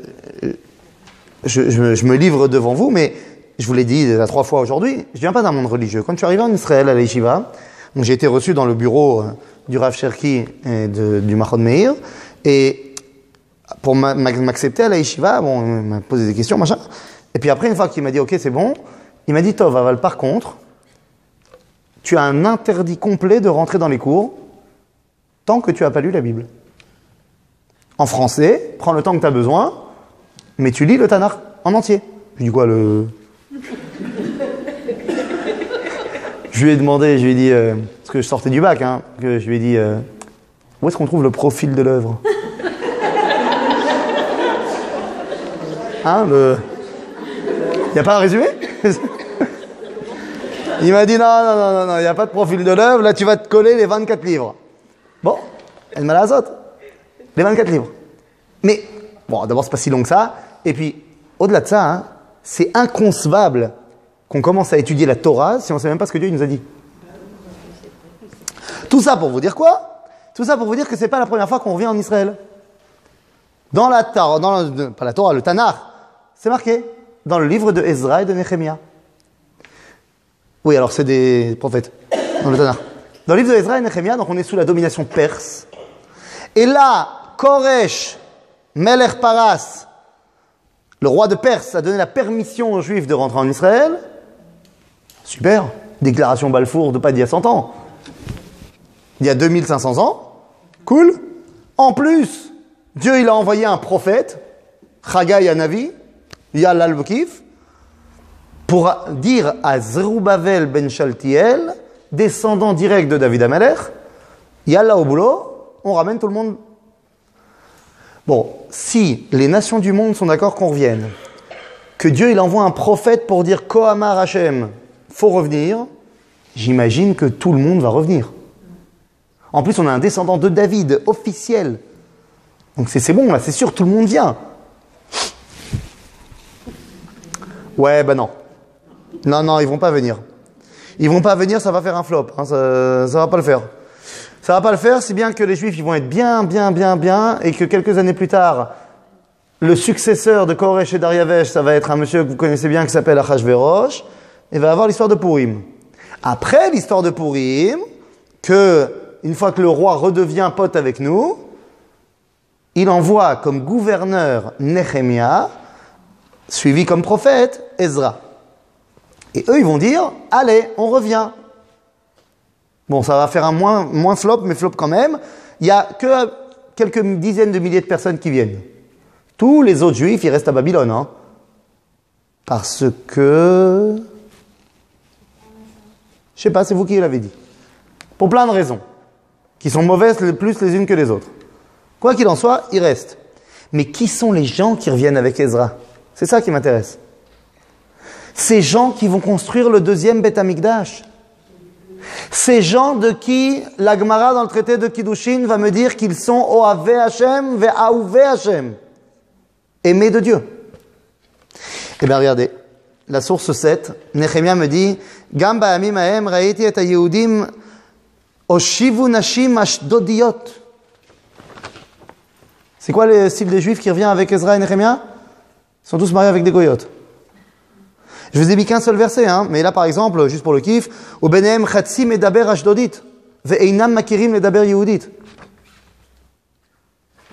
me livre devant vous, mais je vous l'ai dit déjà 3 fois aujourd'hui, je viens pas d'un monde religieux. Quand je suis arrivé en Israël à la Yeshiva, donc j'ai été reçu dans le bureau du Rav Cherki et du Mahon Meir, et pour m'accepter à la Yeshiva, bon, il m'a posé des questions, machin. Et puis après, une fois qu'il m'a dit, ok, c'est bon, il m'a dit, Tov, Aval, par contre, tu as un interdit complet de rentrer dans les cours tant que tu n'as pas lu la Bible. En français, prends le temps que tu as besoin, mais tu lis le Tanakh en entier. Je lui dis quoi, Je lui ai demandé, je lui ai dit, parce que je sortais du bac, hein, que je lui ai dit, où est-ce qu'on trouve le profil de l'œuvre? Hein, il n'y a pas un résumé? Il m'a dit non, il n'y a pas de profil de l'œuvre, là tu vas te coller les 24 livres. Bon, elle m'a la azote. Les 24 livres. Mais, bon, d'abord c'est pas si long que ça, et puis, au-delà de ça, hein, c'est inconcevable qu'on commence à étudier la Torah si on ne sait même pas ce que Dieu nous a dit. Tout ça pour vous dire quoi? Tout ça pour vous dire que c'est pas la première fois qu'on revient en Israël. Dans la Torah, pas la Torah, le Tanakh, c'est marqué dans le livre de Ezra et de Nehemia. Oui, alors c'est des prophètes dans le Tanakh. Dans le livre de Ezra et Nehemia, donc on est sous la domination perse. Et là, Koresh, Melech Paras, le roi de Perse, a donné la permission aux Juifs de rentrer en Israël. Super, déclaration Balfour de pas d'il y a 100 ans. Il y a 2500 ans. Cool. En plus, Dieu il a envoyé un prophète, Chagai Hanavi, Yal al-Bukif, pour dire à Zerubbabel ben Shaltiel, descendant direct de David Amalek, Yalla au boulot, on ramène tout le monde. Bon, si les nations du monde sont d'accord qu'on revienne, que Dieu il envoie un prophète pour dire Kohamar Hashem, faut revenir, j'imagine que tout le monde va revenir. En plus, on a un descendant de David, officiel. Donc c'est bon, là, c'est sûr, tout le monde vient. Ouais, bah non. Non, ils vont pas venir. Ils vont pas venir, ça va faire un flop. Hein, ça va pas le faire. Ça va pas le faire, si bien que les Juifs, ils vont être bien, et que quelques années plus tard, le successeur de Koresh et Dariavesh, ça va être un monsieur que vous connaissez bien qui s'appelle Achashverosh, et va avoir l'histoire de Purim. Après l'histoire de Purim, une fois que le roi redevient pote avec nous, il envoie comme gouverneur Nehemia, suivi comme prophète Ezra. Et eux, ils vont dire, allez, on revient. Bon, ça va faire un moins flop, mais flop quand même. Il n'y a que quelques dizaines de milliers de personnes qui viennent. Tous les autres juifs, ils restent à Babylone. Hein, parce que... Je sais pas, c'est vous qui l'avez dit. Pour plein de raisons. Qui sont mauvaises plus les unes que les autres. Quoi qu'il en soit, ils restent. Mais qui sont les gens qui reviennent avec Ezra? C'est ça qui m'intéresse. Ces gens qui vont construire le deuxième Beth Amikdash. Ces gens de qui la Gemara dans le traité de Kiddushin va me dire qu'ils sont Oave Hashem ve'aouve Hashem. Aimés de Dieu. Eh bien regardez, la source 7, Nehemia me dit Gam ba'amim ha'em ra'iti et ha'yehudim oshivu nashim ashdodiyot. C'est quoi le style des Juifs qui revient avec Ezra et Nehemia? Ils sont tous mariés avec des goyotes. Je vous ai mis qu'un seul verset, hein, mais là par exemple, juste pour le kiff, Ubenehem chatsi medaber ashdodit, ve'einam makirim medaber yehudit.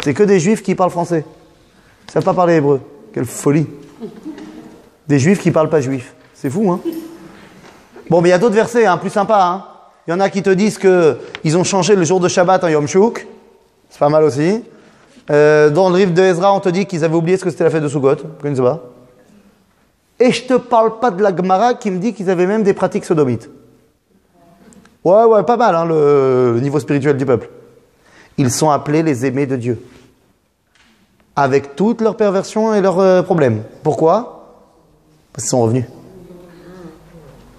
C'est que des Juifs qui parlent français. Ils ne savent pas parler hébreu. Quelle folie. Des Juifs qui ne parlent pas juif. C'est fou, hein. Bon, mais il y a d'autres versets, hein, plus sympas, hein. Il y en a qui te disent qu'ils ont changé le jour de Shabbat en Yom Shuk. C'est pas mal aussi. Dans le livre de Ezra, on te dit qu'ils avaient oublié ce que c'était la fête de Sukkot. Vous connaissez pas? Et je te parle pas de la Gemara qui me dit qu'ils avaient même des pratiques sodomites. Ouais, pas mal, hein, le niveau spirituel du peuple. Ils sont appelés les aimés de Dieu. Avec toutes leurs perversions et leurs problèmes. Pourquoi? Parce qu'ils sont revenus.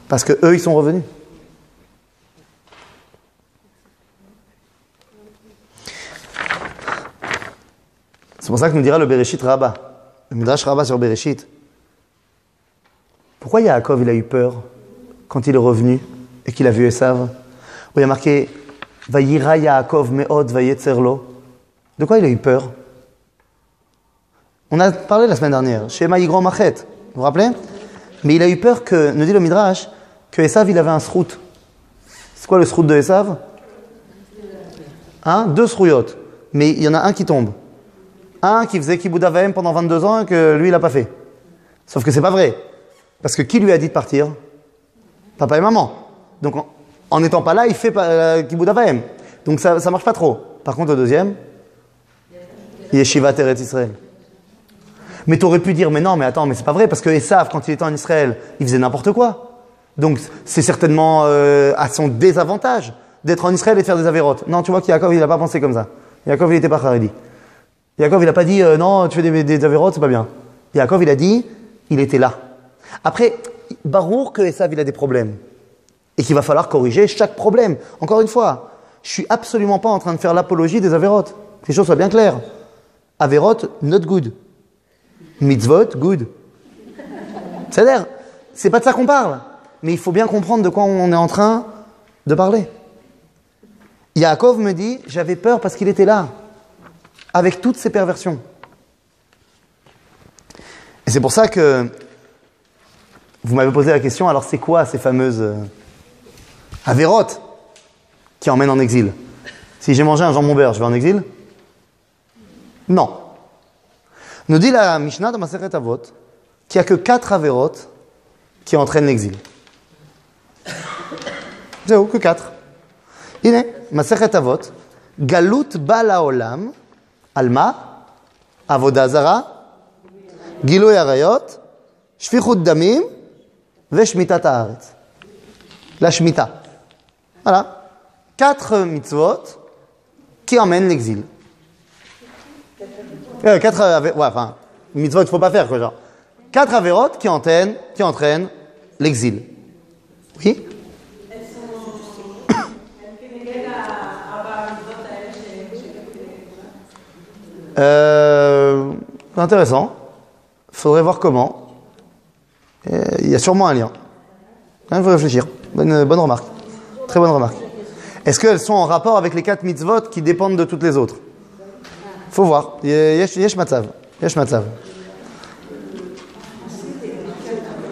Parce que eux, ils sont revenus. C'est pour ça que nous dira le Bereshit Rabbah. Le Midrash Rabbah sur Bereshit. Pourquoi Yaakov il a eu peur quand il est revenu et qu'il a vu Esav? Il y a marqué Vayira Yaakov me'od vayetzer lo. De quoi il a eu peur? On a parlé la semaine dernière, Shema Yigro Machet, vous vous rappelez? Mais il a eu peur que, nous dit le Midrash, que Esav il avait un srout. C'est quoi le srout de Esav? Hein? 2 srouillottes. Mais il y en a un qui tombe. Un qui faisait Kibud Avaim pendant 22 ans et que lui il n'a pas fait. Sauf que c'est pas vrai. Parce que qui lui a dit de partir? Papa et maman. Donc en n'étant pas là, il fait Kibud Avaim. Donc ça marche pas trop. Par contre, le deuxième, Yeshiva Eretz Israël. Mais t'aurais pu dire, mais non, mais attends, mais c'est pas vrai, parce que Esav, quand il était en Israël, il faisait n'importe quoi. Donc c'est certainement à son désavantage d'être en Israël et de faire des avérotes. Non, tu vois qu'Yaakov, il n'a pas pensé comme ça. Yaakov, il n'était pas Haredi. Yaakov, il n'a pas dit, non, tu fais des avérotes, c'est pas bien. Yaakov, il a dit, il était là. Après, barour que Esav, il a des problèmes. Et qu'il va falloir corriger chaque problème. Encore une fois, je suis absolument pas en train de faire l'apologie des avérotes. Que les choses soient bien claires. Avérotes, not good. Mitzvot, good. C'est-à-dire, c'est pas de ça qu'on parle. Mais il faut bien comprendre de quoi on est en train de parler. Yaakov me dit, j'avais peur parce qu'il était là. Avec toutes ces perversions. Et c'est pour ça que vous m'avez posé la question, alors c'est quoi ces fameuses avérotes qui emmènent en exil? Si j'ai mangé un jambon beurre, je vais en exil? Non. Nous dit la Mishnah de Masechet Avot qu'il n'y a que 4 avérotes qui entraînent l'exil. C'est où? Que 4. Ine, Masechet Avot, Galut Bala Olam, Alma, Avoda Zara, Giloy Arayot, Shfichut Damim, Veshmitat Haaretz. La Shemitah. Voilà. 4 mitzvot qui emmènent l'exil. 4 mitzvot qu'il ne faut pas faire, quoi, genre. 4 avérotes qui entraînent l'exil. Oui? Intéressant. Faudrait voir comment. Il y a sûrement un lien. Il faut réfléchir. Bonne remarque. Très bonne remarque. Est-ce qu'elles sont en rapport avec les 4 mitzvot qui dépendent de toutes les autres? Faut voir. Yesh matzav. Yesh matzav.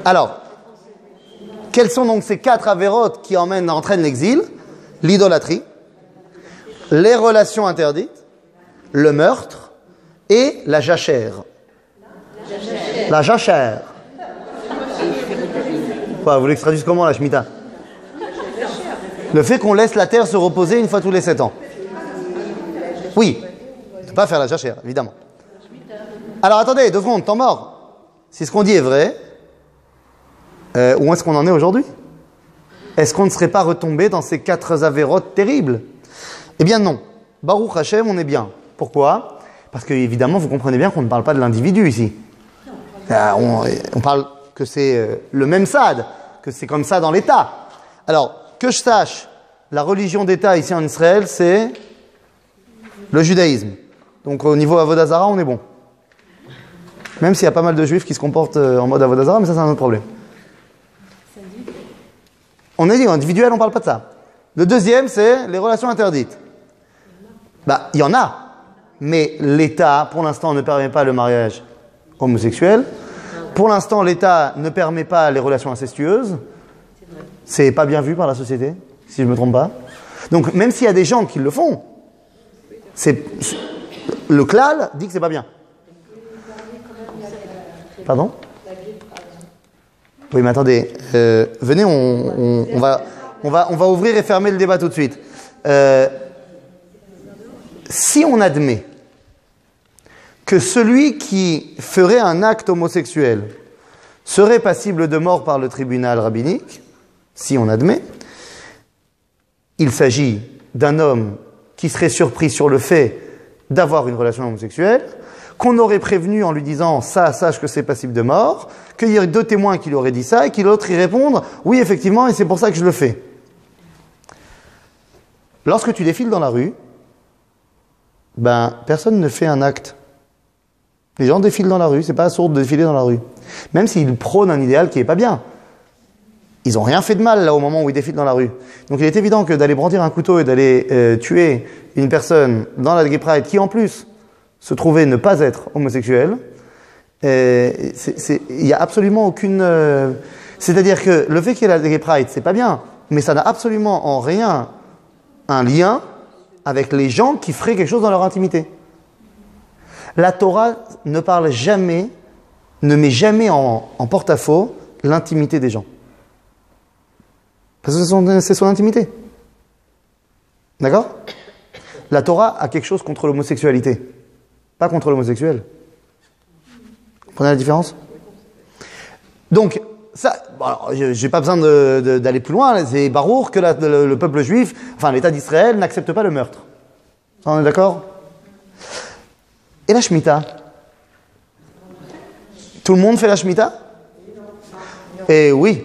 Alors, quelles sont donc ces 4 avérotes qui entraînent l'exil? L'idolâtrie, les relations interdites, le meurtre et la jachère. La jachère. Quoi, vous voulez que je traduise comment la Shemitah? Le fait qu'on laisse la terre se reposer une fois tous les 7 ans. Oui. Ne pas faire la jachère, évidemment. Alors attendez, 2 secondes, temps mort. Si ce qu'on dit est vrai, où est-ce qu'on en est aujourd'hui? Est-ce qu'on ne serait pas retombé dans ces 4 avérotes terribles? Eh bien non. Baruch Hashem, on est bien. Pourquoi? Parce que évidemment, vous comprenez bien qu'on ne parle pas de l'individu ici. On parle que c'est le même sad, que c'est comme ça dans l'État. Alors, que je sache, la religion d'État ici en Israël, c'est le judaïsme. Donc au niveau Avodah Zara, on est bon. Même s'il y a pas mal de juifs qui se comportent en mode Avodah Zara, mais ça c'est un autre problème. On est dit, individuel, on ne parle pas de ça. Le deuxième, c'est les relations interdites. Bah, il y en a. Mais l'État, pour l'instant, ne permet pas le mariage homosexuel. Pour l'instant, l'État ne permet pas les relations incestueuses. C'est pas bien vu par la société, si je ne me trompe pas. Donc, même s'il y a des gens qui le font, le klal dit que c'est pas bien. Pardon? Oui, mais attendez. Venez, on va ouvrir et fermer le débat tout de suite. Si on admet que celui qui ferait un acte homosexuel serait passible de mort par le tribunal rabbinique, si on admet, il s'agit d'un homme qui serait surpris sur le fait d'avoir une relation homosexuelle, qu'on aurait prévenu en lui disant « ça, sache que c'est passible de mort », qu'il y aurait 2 témoins qui lui auraient dit ça et qu'il l'autre y répondre « oui, effectivement, et c'est pour ça que je le fais ». Lorsque tu défiles dans la rue, personne ne fait un acte. Les gens défilent dans la rue, c'est pas sourd de défiler dans la rue. Même s'ils prônent un idéal qui est pas bien. Ils n'ont rien fait de mal là au moment où ils défilent dans la rue. Donc il est évident que d'aller brandir un couteau et d'aller tuer une personne dans la Gay Pride qui en plus se trouvait ne pas être homosexuel, Il n'y a absolument aucune... c'est-à-dire que le fait qu'il y ait la Gay Pride, c'est pas bien, mais ça n'a absolument en rien un lien avec les gens qui feraient quelque chose dans leur intimité. La Torah ne parle jamais, ne met jamais en porte-à-faux l'intimité des gens. Parce que c'est son intimité. D'accord? La Torah a quelque chose contre l'homosexualité, pas contre l'homosexuel. Vous comprenez la différence? Donc, ça, bon, j'ai pas besoin d'aller plus loin, c'est barour que le peuple juif, enfin l'État d'Israël, n'accepte pas le meurtre. On est d'accord? Et la Shemitah? Tout le monde fait la Shemitah? Eh oui.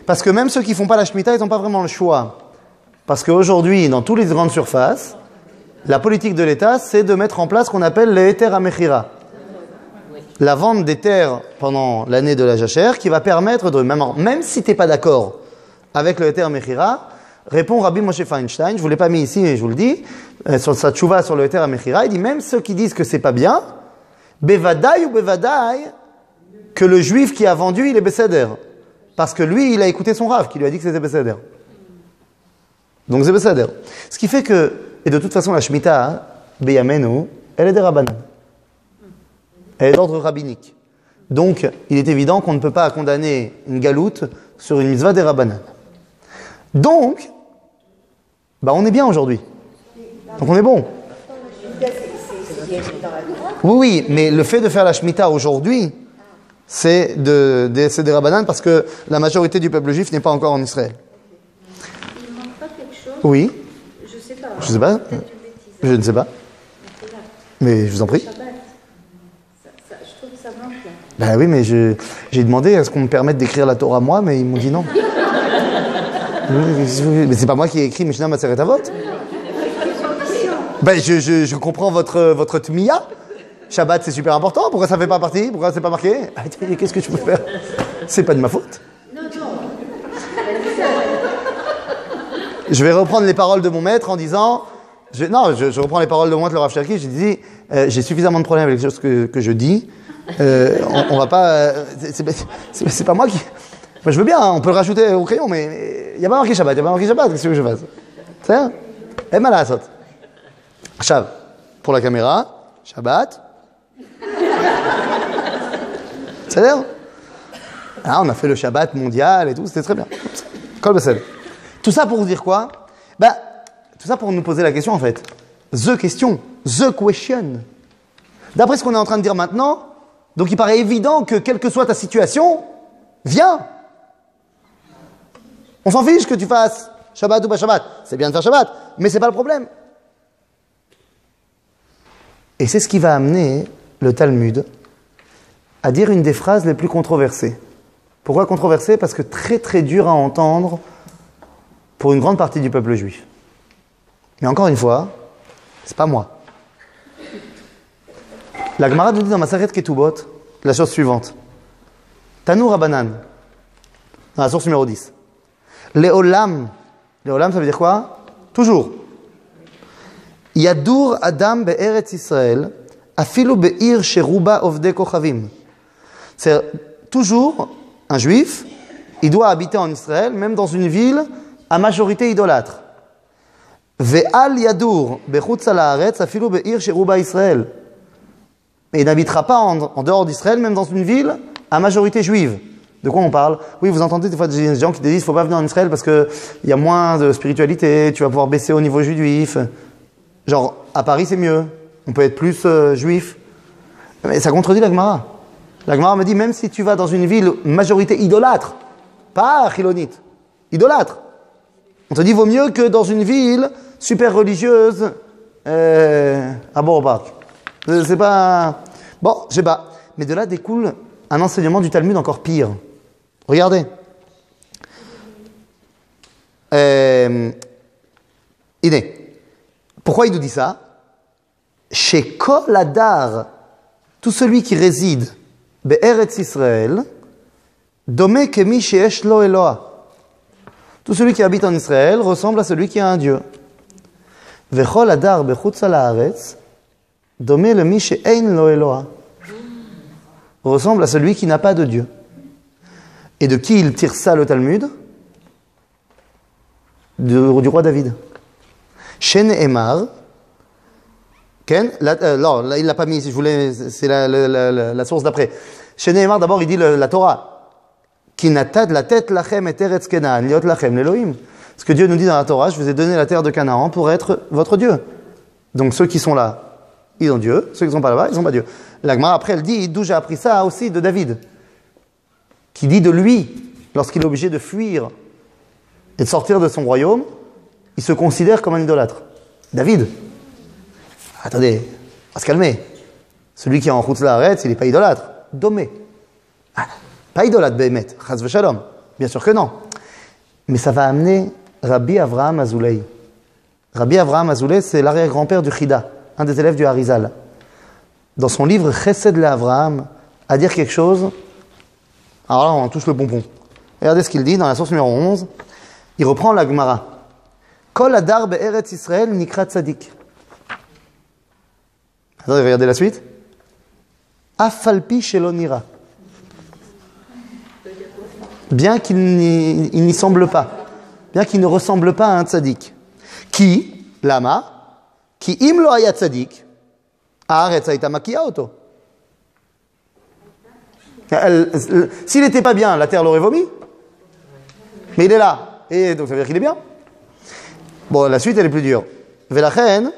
Parce que même ceux qui font pas la Shemitah, ils n'ont pas vraiment le choix. Parce qu'aujourd'hui, dans toutes les grandes surfaces, la politique de l'État, c'est de mettre en place ce qu'on appelle les Heter HaMechira. La vente des terres pendant l'année de la jachère, qui va permettre de, même si tu n'es pas d'accord avec le Heter HaMechira, répond Rabbi Moshe Feinstein, je ne vous l'ai pas mis ici, mais je vous le dis, sur sa tchouva sur le Heter HaMechira, il dit même ceux qui disent que c'est pas bien, Bevadaï ou Bevadaï, que le juif qui a vendu, il est Besséder. Parce que lui, il a écouté son Rav, qui lui a dit que c'était Besséder. Donc c'est Besséder. Ce qui fait que, et de toute façon, la Shemitah, Beyamenu, elle est des Rabbanan. Elle est d'ordre rabbinique. Donc, il est évident qu'on ne peut pas condamner une galoute sur une mitzvah des Rabbanan. Donc, on est bien aujourd'hui. Donc on est bon. Oui, mais le fait de faire la Shemitah aujourd'hui, c'est des Rabbanan parce que la majorité du peuple juif n'est pas encore en Israël. Il ne manque pas quelque chose? Oui. Je ne sais pas. Je ne sais pas. Je ne sais pas. Mais je vous en prie. Je trouve que ça manque là. Ben oui, mais j'ai demandé à ce qu'on me permette d'écrire la Torah moi, mais ils m'ont dit non. Mais c'est pas moi qui ai écrit Mishnah Maseret Avot. Ben je comprends votre tmiya. Shabbat c'est super important. Pourquoi ça fait pas partie? Pourquoi c'est pas marqué? Qu'est-ce que je peux faire? C'est pas de ma faute. Non. Je vais reprendre les paroles de mon maître en disant. Je reprends les paroles de mon maître le Rav Cherki. J'ai dit j'ai suffisamment de problèmes avec les choses que je dis. On va pas. C'est pas moi qui. Enfin, je veux bien, on peut le rajouter au crayon, mais il n'y a pas marqué Shabbat, qu'est-ce que je fasse? C'est ça? Et mal à la saute. Shav, pour la caméra, Shabbat. C'est ça? Ah, on a fait le Shabbat mondial et tout, c'était très bien. Kol Besed. Tout ça pour vous dire quoi? Tout ça pour nous poser la question en fait. The question, the question. D'après ce qu'on est en train de dire maintenant, donc il paraît évident que quelle que soit ta situation, viens. On s'en fiche que tu fasses Shabbat ou pas Shabbat. C'est bien de faire Shabbat, mais c'est pas le problème. Et c'est ce qui va amener le Talmud à dire une des phrases les plus controversées. Pourquoi controversée? Parce que très très dur à entendre pour une grande partie du peuple juif. Mais encore une fois, c'est pas moi. La Gemara nous dit dans Masachet Ketubot la chose suivante. Tanu Rabbanan, dans la source numéro 10. Leolam, ça veut dire quoi? Toujours. Yadur Adam be'eretz Israël, afilu be'ir sheruba ovde kochavim. C'est toujours un juif, il doit habiter en Israël, même dans une ville à majorité idolâtre. Ve'al yadur bechutz ha'aretz, afilu be'ir sheruba Israël. Mais il n'habitera pas en dehors d'Israël, même dans une ville à majorité juive. De quoi on parle? Oui, vous entendez des fois des gens qui disent qu'il ne faut pas venir en Israël parce qu'il y a moins de spiritualité, tu vas pouvoir baisser au niveau juif. Genre, à Paris, c'est mieux. On peut être plus juif. Mais ça contredit la Gemara. La Gemara me dit, même si tu vas dans une ville majorité idolâtre, pas chilonite, idolâtre, on te dit, vaut mieux que dans une ville super religieuse à Boropark. C'est pas... Bon, je sais pas. Mais de là découle un enseignement du Talmud encore pire. Regardez. Iné. Pourquoi il nous dit ça? Chez Kol Adar, tout celui qui réside be'eretz Israël, domé kemi sheesh lo Eloah. Tout celui qui habite en Israël ressemble à celui qui a un Dieu. Vechol Adar bechutz ha'aretz, domé le mi she'ein lo Eloah. ressemble à celui qui n'a pas de Dieu. Et de qui il tire ça le Talmud? Du roi David. Shen Emar, non, là, il l'a pas mis, je voulais, c'est la source d'après. Shen Emar, d'abord, il dit la Torah. Ki natad la tête lachem et eretz Kenaan, liot lachem l'Elohim. Ce que Dieu nous dit dans la Torah, je vous ai donné la terre de Canaan pour être votre Dieu. Donc ceux qui sont là, ils ont Dieu. Ceux qui ne sont pas là-bas, ils n'ont pas Dieu. La Gemara, après, elle dit, d'où j'ai appris ça aussi de David, qui dit de lui, lorsqu'il est obligé de fuir et de sortir de son royaume, il se considère comme un idolâtre. David. Attendez, on va se calmer. Celui qui est en route là, arrête, il n'est pas idolâtre. Domé. Ah, pas idolâtre, Béhémet. Chas v'shalom. Bien sûr que non. Mais ça va amener Rabbi Avraham Azoulay. Rabbi Avraham Azoulay, c'est l'arrière-grand-père du Chida, un des élèves du Harizal. Dans son livre Chesed l'Avraham, à dire quelque chose, alors là on touche le pompon. Regardez ce qu'il dit dans la source numéro 11. Il reprend la Gemara. Kol adar be'eretz Israël nikra tzadik. Attendez, regardez la suite. Afalpi shelo nira. Bien qu'il n'y semble pas, bien qu'il ne ressemble pas à un tzaddik. Qui, lama, qui im lo haya tzaddik, haaretz hayta makia oto. S'il n'était pas bien, la terre l'aurait vomi. Mais il est là, et donc ça veut dire qu'il est bien. Bon, la suite elle est plus dure. Velachen,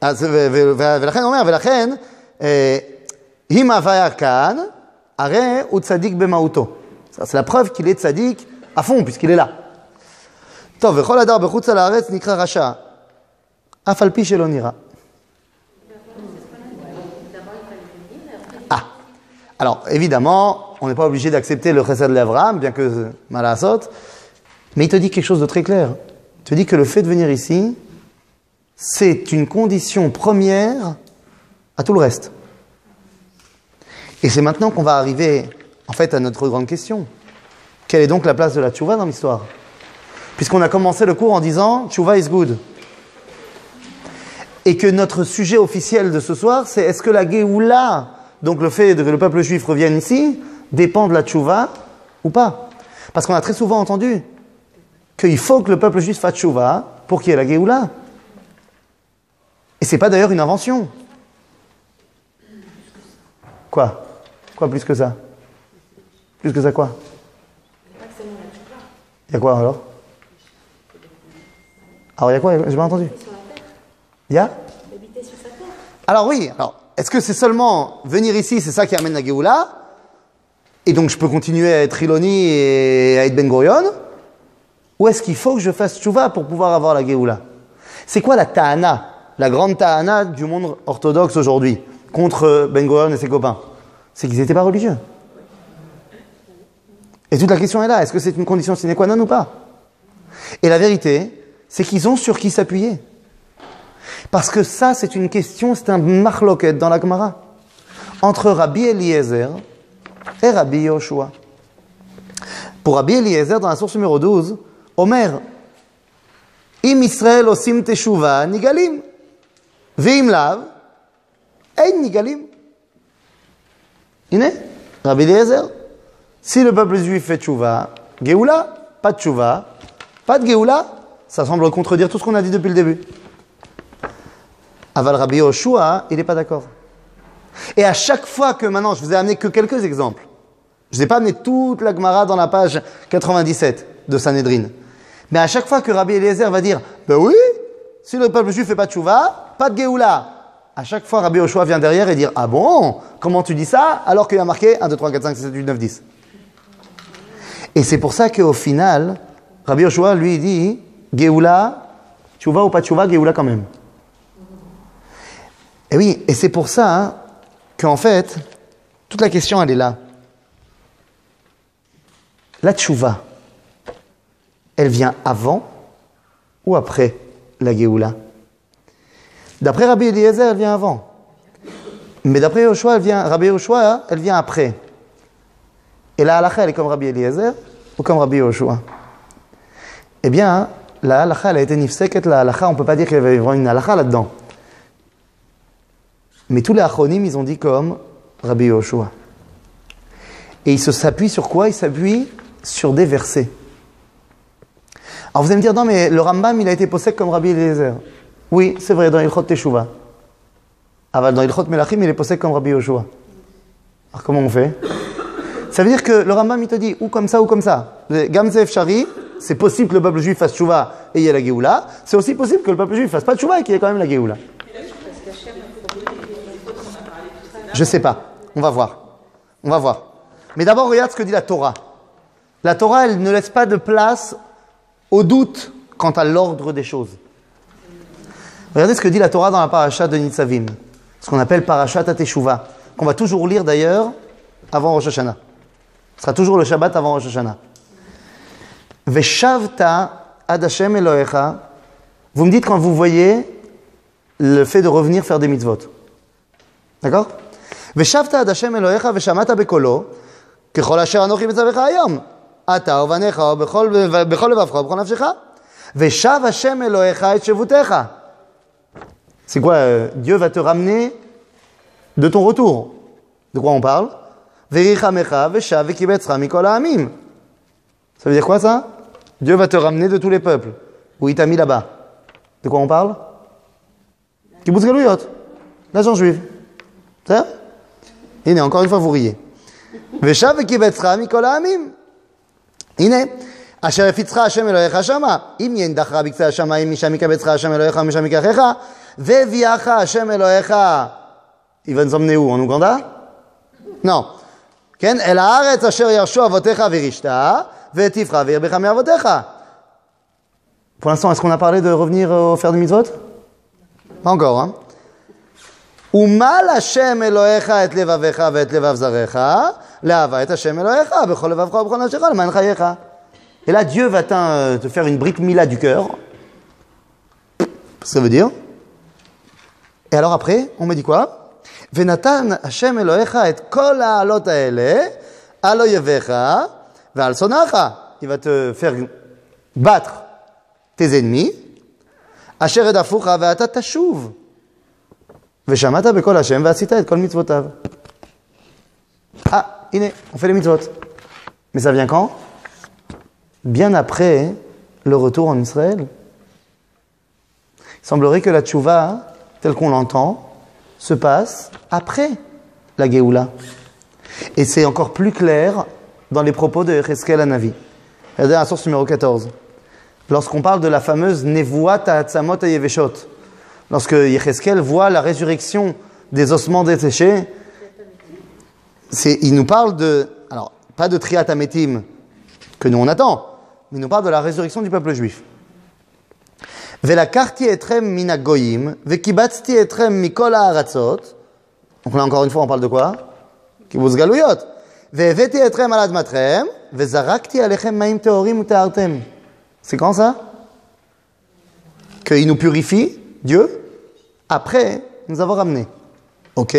ולכן אומר, ולכן, אם הוויה כאן, הרי הוא צדיק במהותו. C'est la preuve qu'il est tzaddik à fond, puisqu'il est là. טוב, וכל הדר בחוץ על הארץ נקרא רשע, אף על פי שלא נראה. Ah, alors évidemment, on n'est pas obligé d'accepter le chesed l'Avraham, bien que malasot, mais il te dit quelque chose de très clair. Il te dit que le fait de venir ici, c'est une condition première à tout le reste. Et c'est maintenant qu'on va arriver, en fait, à notre grande question. Quelle est donc la place de la tchouva dans l'histoire? Puisqu'on a commencé le cours en disant « Tchouva is good ». Et que notre sujet officiel de ce soir, c'est est-ce que la Géoula, donc le fait que le peuple juif revienne ici, dépend de la tchouva ou pas? Parce qu'on a très souvent entendu qu'il faut que le peuple juif fasse tchouva pour qu'il y ait la Géoula. Et c'est pas d'ailleurs une invention. Quoi? Quoi plus que ça? Plus que ça quoi? Il y a quoi alors? Alors il y a quoi? J'ai pas entendu. Il y a? Alors oui, alors est-ce que c'est seulement venir ici, c'est ça qui amène la Géoula? Et donc je peux continuer à être Iloni et à être Ben Gurion? Ou est-ce qu'il faut que je fasse tchouva pour pouvoir avoir la Géoula? C'est quoi la ta'ana? La grande ta'ana du monde orthodoxe aujourd'hui, contre Ben Gurion et ses copains, c'est qu'ils n'étaient pas religieux. Et toute la question est là, est-ce que c'est une condition sine qua non ou pas? Et la vérité, c'est qu'ils ont sur qui s'appuyer. Parce que ça, c'est une question, c'est un machloket dans la Gemara, entre Rabbi Eliezer et Rabbi Yoshua. Pour Rabbi Eliezer, dans la source numéro 12, Omer, Im Israël osim teshuva nigalim. Veim lav, ein nigalim. Iné, Rabbi Eliezer. Si le peuple juif fait tchouva, Géoula, pas de tchouva, pas de Géoula, ça semble contredire tout ce qu'on a dit depuis le début. Aval Rabbi Yoshua, il n'est pas d'accord. Et à chaque fois que maintenant, je vous ai amené que quelques exemples, je ne vous ai pas amené toute la Gemara dans la page 97 de Sanhedrin, mais à chaque fois que Rabbi Eliezer va dire, ben oui, si le peuple juif fait pas de tchouva, pas de Géoula. À chaque fois, Rabbi Yoshua vient derrière et dire, ah bon, comment tu dis ça alors qu'il y a marqué 1, 2, 3, 4, 5, 6, 7, 8, 9, 10. Et c'est pour ça qu'au final, Rabbi Yoshua, lui, dit, Géoula, tchouva ou pas tchouva, Géoula quand même. Et oui, et c'est pour ça hein, qu'en fait, toute la question, elle est là. La tchouva, elle vient avant ou après la Géoula? D'après Rabbi Eliezer, elle vient avant. Mais d'après Yoshua, Rabbi Yoshua, elle vient après. Et la halakha, elle est comme Rabbi Eliezer ou comme Rabbi Yoshua? Eh bien, la halakha, elle a été nifseket, la halakha, on ne peut pas dire qu'il y avait vraiment une halakha là-dedans. Mais tous les achronim, ils ont dit comme Rabbi Yehoshua. Et ils s'appuient sur quoi? Ils s'appuient sur des versets. Alors vous allez me dire, non mais le Rambam, il a été possède comme Rabbi Eliezer. Oui, c'est vrai, dans Ilchot Teshuvah. Ah, dans Ilchot Melachim, il est possède comme Rabbi Yehoshua. Alors comment on fait? Ça veut dire que le Rambam, il te dit ou comme ça ou comme ça. Gamze Efshari, c'est possible que le peuple juif fasse Teshuvah et il y ait la Géoula. C'est aussi possible que le peuple juif fasse pas Teshuvah et qu'il y ait quand même la Géoula. Je sais pas. On va voir. On va voir. Mais d'abord, regarde ce que dit la Torah. La Torah, elle ne laisse pas de place au doute quant à l'ordre des choses. Regardez ce que dit la Torah dans la paracha de Nitzavim. Ce qu'on appelle parashat Teshuvah. Qu'on va toujours lire d'ailleurs avant Rosh Hashanah. Ce sera toujours le Shabbat avant Rosh Hashanah. Veshavta ad Hashem Elohecha. Vous me dites quand vous voyez le fait de revenir faire des mitzvot. D'accord? Veshavta ad Hashem Elohecha veshamata bekolo kechol asher anochi mitzavecha hayom. Ata uvanecha bechol levavcha bechol nafshecha. Veshav Hashem Elohecha et shevutecha. C'est quoi? Dieu va te ramener de ton retour. De quoi on parle? Verichamecha veshav vekibetzcha mikol ha'amim. Ça veut dire quoi ça? Dieu va te ramener de tous les peuples. Où il t'a mis là-bas. De quoi on parle? Kibbutz Galuyot. L'agent juif. C'est ça? Iné, encore une fois, vous riez. Veshav vekibetzcha mikol ha'amim. Iné. Asher efitzcha Hashem Elohecha shama. Im yendachra biktzei hashamayim misha mikabetzcha Hashem Elohecha misha mikachecha. Veviacha Hashem Elohecha. Il va nous emmener où? En Ouganda? Non. כן? אל הארץ אשר ירשו אבותיך וירשת, ותבחר וירבך מאבותיך. Pour l'instant, est-ce qu'on a parlé de revenir faire des mitzvot? Pas encore, hein? ומל השם אלוהיך את לבביך ואת לבב זרעך, לאהבה את השם אלוהיך, בכל לבבך ובכל נפשך, למען חייך. Et là, Dieu va te faire une brit mila du cœur. Ça veut dire? Et alors après, on me dit quoi? ונתן השם אלוהיך את כל העלות האלה על אויביך ועל שונאיך. Il va te faire battre tes ennemis. אשר ירדפוך ואתה תשוב. ושמעת בקול השם ועשית את כל מצוותיו. Ah, הנה, on fait les mitzvot. Mais ça vient quand? Bien après le retour en Israël. Il semblerait que la tchouva, telle qu'on l'entend, se passe après la Géoula. Et c'est encore plus clair dans les propos de Yecheskel Hanavi. Regardez la source numéro 14. Lorsqu'on parle de la fameuse Nevuat Ha'atzamot Ha'yeveshot, lorsque Yecheskel voit la résurrection des ossements desséchés, il nous parle de, alors, pas de Triat Hametim que nous on attend, mais il nous parle de la résurrection du peuple juif. ולקחתי אתכם מן הגויים, וקיבצתי אתכם מכל הארצות. Donc là encore une fois on parle de quoi? קיבוץ גלויות. והבאתי אתכם על אדמתכם, וזרקתי עליכם מים טהורים וטהרתם. C'est quand ça? Qu'il nous purifie, Dieu, après nous avoir ramenés. Ok?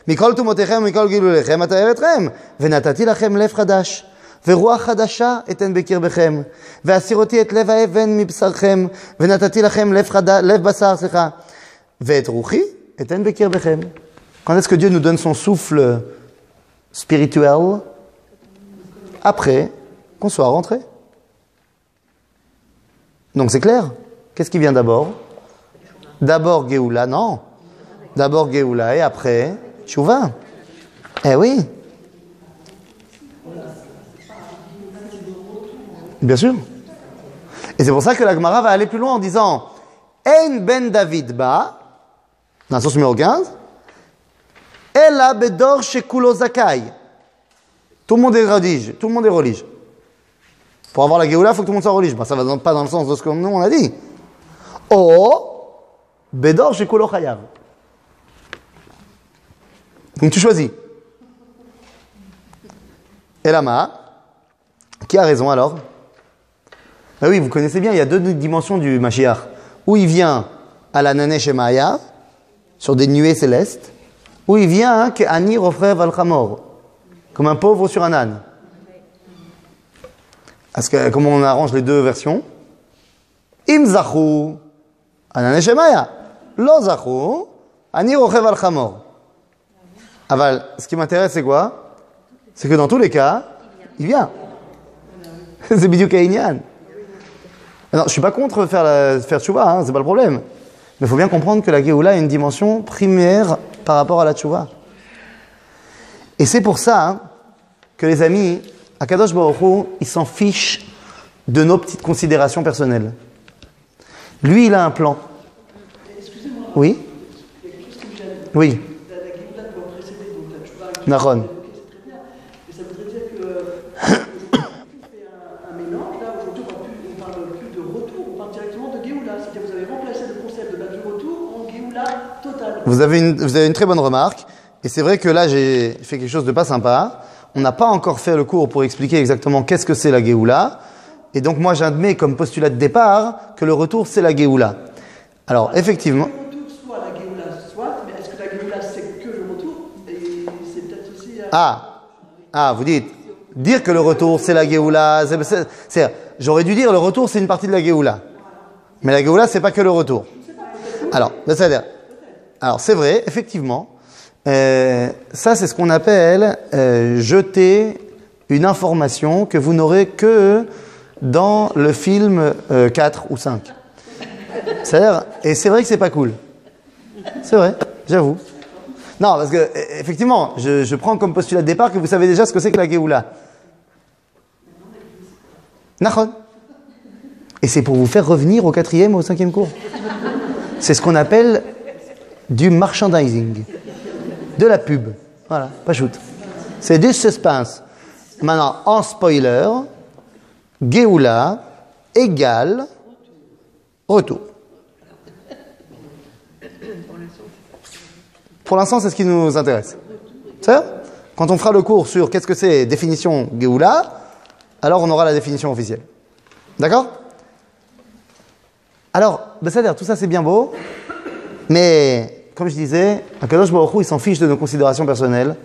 מכל תומותיכם ומכל גילוליכם אטהר אתכם, ונתתי לכם לב חדש. ורוח חדשה אתן בקרבכם, והסירותי את לב האבן מבשרכם, ונתתי לכם לב בשר, ואת רוחי אתן בקרבכם. Quand est-ce que Dieu nous donne son souffle spirituel? Après qu'on soit rentré. Donc c'est clair. Qu'est-ce qui vient d'abord? D'abord Géoula, non. D'abord Géoula et après Tchouva. Eh oui. Bien sûr. Et c'est pour ça que la Gemara va aller plus loin en disant En ben David ba, dans la source numéro 15, Ela bedor shekulo zakai. Tout le monde est religieux. Tout le monde est religieux. Pour avoir la Géoula, il faut que tout le monde soit religieux. Ça va pas dans le sens de ce que nous on a dit. O bedor shekulo chayav. Donc tu choisis. Elama, qui a raison alors? Ah oui, vous connaissez bien, il y a deux dimensions du Mashiach. Où il vient à la Naneh Shemaya, sur des nuées célestes, où il vient qu'Ani Rofrev al-Khamor, comme un pauvre sur un âne. Parce que, comment on arrange les deux versions? Im zachu, Naneh Shemaya. Lo zachu, Ani rochev al chamor. Aval, ce qui m'intéresse, c'est quoi? C'est que dans tous les cas, il vient. C'est bidiuk ha'inyan. Non, je suis pas contre faire tchouva, hein, c'est pas le problème. Mais il faut bien comprendre que la Géoula a une dimension primaire par rapport à la tchouva. Et c'est pour ça que les amis, Akadosh Baruch Hu, il s'en fiche de nos petites considérations personnelles. Lui, il a un plan. Excusez-moi. Oui? Il y a quelque chose qui me gêne. Oui. La Géoula doit précéder, donc la tchouva. Nahon. Ok, c'est très bien. Mais ça voudrait dire que on fait un mélange. Là, aujourd'hui, on parle plus de retour, on parle directement de Géoula. C'est-à-dire que vous avez remplacé le concept de la du retour en Géoula totale. Vous avez une très bonne remarque. Et c'est vrai que là, j'ai fait quelque chose de pas sympa. On n'a pas encore fait le cours pour expliquer exactement qu'est-ce que c'est la Géoula. Et donc, moi, j'admets comme postulat de départ que le retour, c'est la Géoula. Alors, effectivement... Le retour, soit la Géoula, soit, mais est-ce que la Géoula, c'est que le retour? Et c'est peut-être aussi... vous dites, dire que le retour, c'est la Géoula... J'aurais dû dire, le retour, c'est une partie de la Géoula. Mais la Géoula, c'est pas que le retour. Alors, c'est vrai, effectivement... ça, c'est ce qu'on appelle jeter une information que vous n'aurez que dans le film 4 ou 5. C'est-à-dire, et c'est vrai que c'est pas cool. C'est vrai, j'avoue. Non, parce que, effectivement, je prends comme postulat de départ que vous savez déjà ce que c'est que la Géoula. Nachon. Et c'est pour vous faire revenir au 4e ou au 5e cours. C'est ce qu'on appelle du merchandising. De la pub. Voilà, pas shoot. C'est du suspense. Maintenant, en spoiler, Géoula égale retour. Pour l'instant, c'est ce qui nous intéresse. C'est ça? Quand on fera le cours sur qu'est-ce que c'est définition Géoula, alors on aura la définition officielle. D'accord? Alors, c'est-à-dire, tout ça c'est bien beau, mais comme je disais, Akadosh Baruch Hu, il s'en fiche de nos considérations personnelles.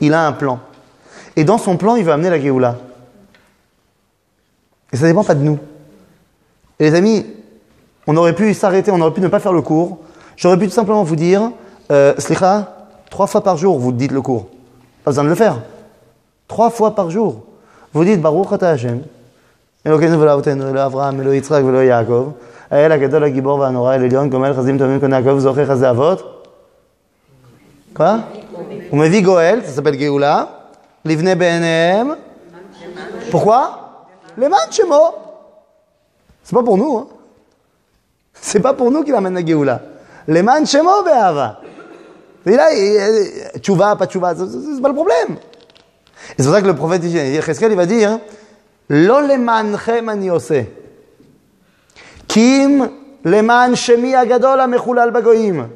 Il a un plan. Et dans son plan, il va amener la Géoula. Et ça ne dépend pas de nous. Et les amis, on aurait pu s'arrêter, on aurait pu ne pas faire le cours. J'aurais pu tout simplement vous dire, Slicha, 3 fois par jour, vous dites le cours. Pas besoin de le faire. 3 fois par jour. Vous dites, Baruch Ata Hashem, Elokeinu velo avotenu, velo Avraham, velo Yitzhak, velo Yaakov, האל הגדול הגיבור והנורא אל עליון, גומל חסדים טובים קונה יעקב זוכר חסדי אבות. Quoi? On me dit Goël, ça s'appelle Géoula. Livne BNM. Pourquoi? Les manchemo. C'est pas pour nous, hein. C'est pas pour nous qu'il amène la Géoula. Les manchemo be'ava. Et là, tchouva, pas tchouva, c'est pas le problème. Et c'est pour ça que le prophète Yecheskel, il va dire, Lo lemanchem ani oseh. Kim leman shemi agadol amechulal bagoyim.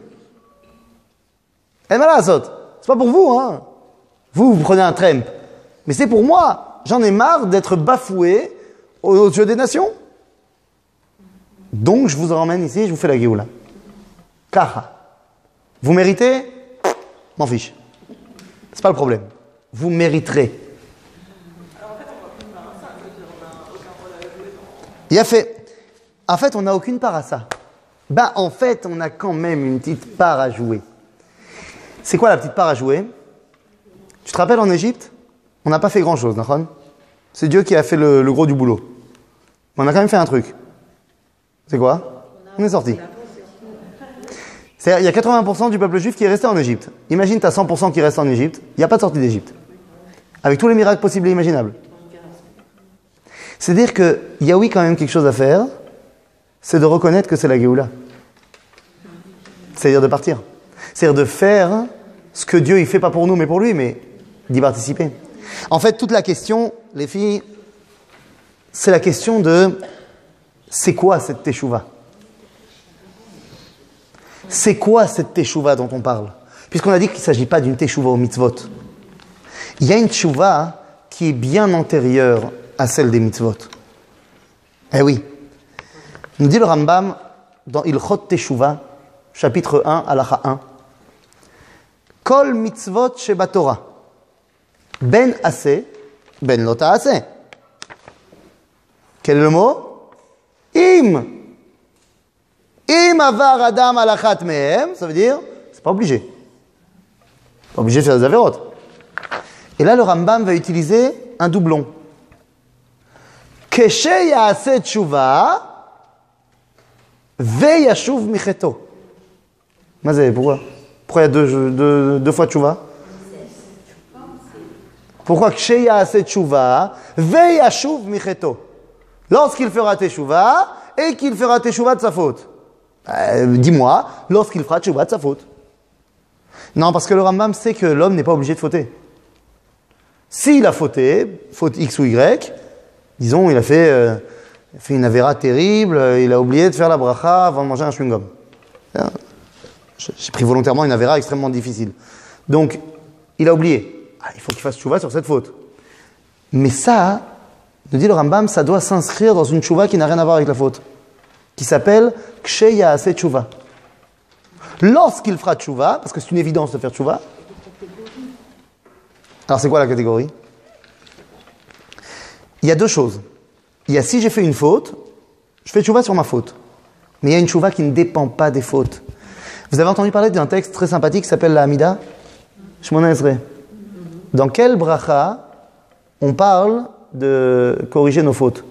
Et malazot. C'est pas pour vous, hein. Vous prenez un trempe. Mais c'est pour moi. J'en ai marre d'être bafoué aux yeux des nations. Donc, je vous emmène ici, je vous fais la Géoula. Kaha. Vous méritez? M'en fiche. C'est pas le problème. Vous mériterez. Il a fait. En fait, on n'a aucune part à ça. Ben, en fait, on a quand même une petite part à jouer. C'est quoi la petite part à jouer? Tu te rappelles en Égypte? On n'a pas fait grand-chose, Nahon. C'est Dieu qui a fait le gros du boulot. Mais on a quand même fait un truc. C'est quoi? On est sorti. C'est-à-dire, il y a 80% du peuple juif qui est resté en Égypte. Imagine, tu as 100% qui restent en Égypte. Il n'y a pas de sortie d'Égypte. Avec tous les miracles possibles et imaginables. C'est-à-dire qu'il y a oui quand même quelque chose à faire. C'est de reconnaître que c'est la Géoula. C'est-à-dire de partir. C'est-à-dire de faire ce que Dieu il fait pas pour nous mais pour lui, mais d'y participer. En fait, toute la question, les filles, c'est la question de c'est quoi cette teshuva? C'est quoi cette teshuva dont on parle? Puisqu'on a dit qu'il ne s'agit pas d'une teshuva au mitzvot. Il y a une teshuva qui est bien antérieure à celle des mitzvot. Eh oui. Nous dit le Rambam dans Ilchot Teshuva, chapitre 1, halakha 1. Kol mitzvot sheba Torah. Ben aseh, ben lo ta'aseh. Quel est le mot? Im. Im avar adam alachat mehem. Ça veut dire, c'est Pas obligé. Pas obligé de faire des avérotes. Et là, le Rambam va utiliser un doublon. Keshe ya'aseh tshuva ve'yashuv micheto. Mazé, pourquoi? Pourquoi il y a deux fois tshuva? Pourquoi Keshe ya'aseh tshuva ve'yashuv micheto? Lorsqu'il fera teshuva et qu'il fera teshuva de sa faute. Dis-moi, lorsqu'il fera teshuva de sa faute. Non, parce que le Rambam sait que l'homme n'est pas obligé de fauter. S'il a fauté, faute X ou Y, disons, il a fait une avéra terrible, il a oublié de faire la bracha avant de manger un chewing-gum. J'ai pris volontairement une avéra extrêmement difficile. Donc, il a oublié. Il faut qu'il fasse tchouva sur cette faute. Mais ça, nous dit le Rambam, ça doit s'inscrire dans une tchouva qui n'a rien à voir avec la faute, qui s'appelle Keshe ya'aseh tchouva. Lorsqu'il fera tchouva, parce que c'est une évidence de faire tchouva. Alors c'est quoi la catégorie? Il y a deux choses. Il y a si j'ai fait une faute, je fais tchouva sur ma faute. Mais il y a une tchouva qui ne dépend pas des fautes. Vous avez entendu parler d'un texte très sympathique qui s'appelle la Hamida? Shmona Esrei. Dans quel bracha on parle de corriger nos fautes?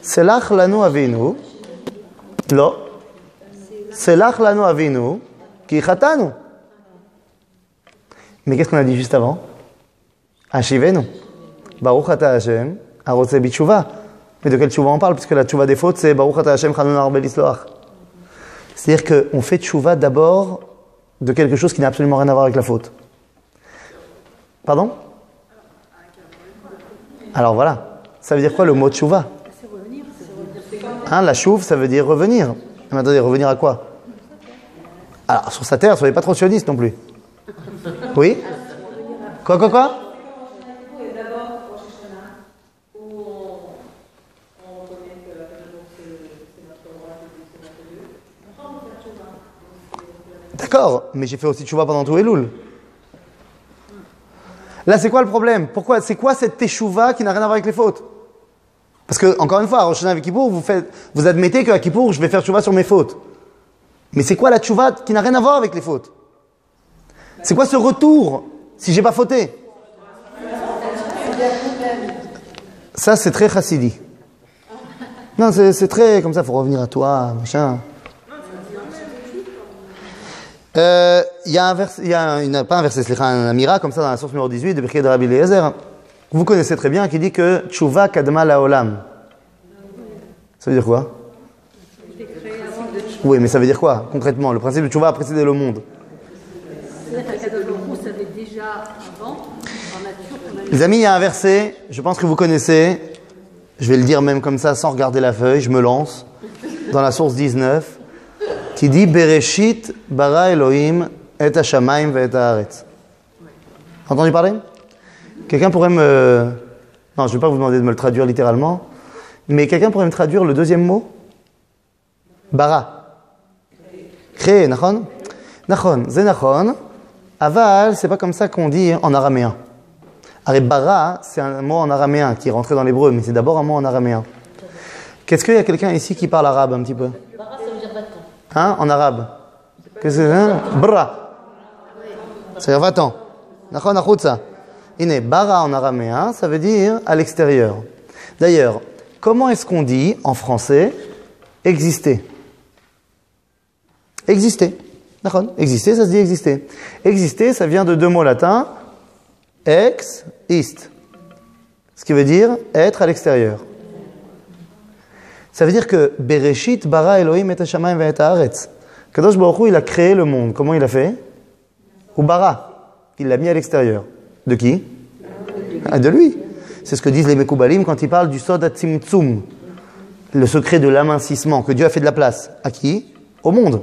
Selach lanu avinu. Lo. Selach lanu avinu. Ki chatanu. Mais qu'est-ce qu'on a dit juste avant? Ashivenu. Baruch ata Hashem, arotze b'tshuva. Mais de quelle tchouva on parle? Puisque la tchouva des fautes, c'est Baruch ata Hashem, chanun arbe l'isloach. C'est-à-dire qu'on fait tchouva d'abord de quelque chose qui n'a absolument rien à voir avec la faute. Pardon? Alors voilà. Ça veut dire quoi le mot tchouva? La chouv, ça veut dire revenir. Mais attendez, revenir à quoi? Alors, sur sa terre, soyez pas trop sioniste non plus. Oui? Quoi? D'accord, mais j'ai fait aussi tchouva pendant tout Elul. Là, c'est quoi le problème? Pourquoi? C'est quoi cette teshuva qui n'a rien à voir avec les fautes? Parce que, encore une fois, à Rosh Hashanah et Kippour, vous admettez qu'à Kippour, je vais faire tchouva sur mes fautes. Mais c'est quoi la tchouva qui n'a rien à voir avec les fautes? C'est quoi ce retour si j'ai pas fauté? Ça, c'est très chassidi. Non, c'est très comme ça, il faut revenir à toi, machin. Il y a un verset, pas un verset, c'est un amira comme ça dans la source numéro 18 de Birkei de Rabbi Eliezer. Vous connaissez très bien, qui dit que tchouva kadma laolam. Ça veut dire quoi? Oui, mais ça veut dire quoi concrètement? Le principe de tchouva a précédé le monde. Les amis, il y a un verset, je pense que vous connaissez, je vais le dire même comme ça sans regarder la feuille, je me lance, dans la source 19, qui dit Bereshit bara Elohim et hashamayim ve et haaretz. Entendu parler? Quelqu'un pourrait me... Non, je ne vais pas vous demander de me le traduire littéralement, mais quelqu'un pourrait me traduire le deuxième mot? Bara. Créé, nachon? Nachon, c'est nachon. Aval, c'est pas comme ça qu'on dit en araméen. Arrête, bara, c'est un mot en araméen qui est rentré dans l'hébreu, mais c'est d'abord un mot en araméen. Qu'est-ce qu'il y a quelqu'un ici qui parle arabe un petit peu? Bara, ça veut dire bâton. Hein, en arabe? Qu'est-ce que c'est? Bra. C'est-à-dire va-t'en. Nachon, achutza. Iné, bara en araméen, ça veut dire à l'extérieur. D'ailleurs, comment est-ce qu'on dit en français exister? Exister. D'accord. Exister, ça se dit exister. Exister, ça vient de deux mots latins, ex, ist. Ce qui veut dire être à l'extérieur. Ça veut dire que Bereshit bara Elohim et hashamayim ve et haaretz. Kadosh Baruch Hu, il a créé le monde. Comment il a fait? Ou bara. Il l'a mis à l'extérieur. De qui? De lui. C'est ce que disent les Mekoubalim quand ils parlent du Sod HaTzimtzum, le secret de l'amincissement, que Dieu a fait de la place. À qui? Au monde.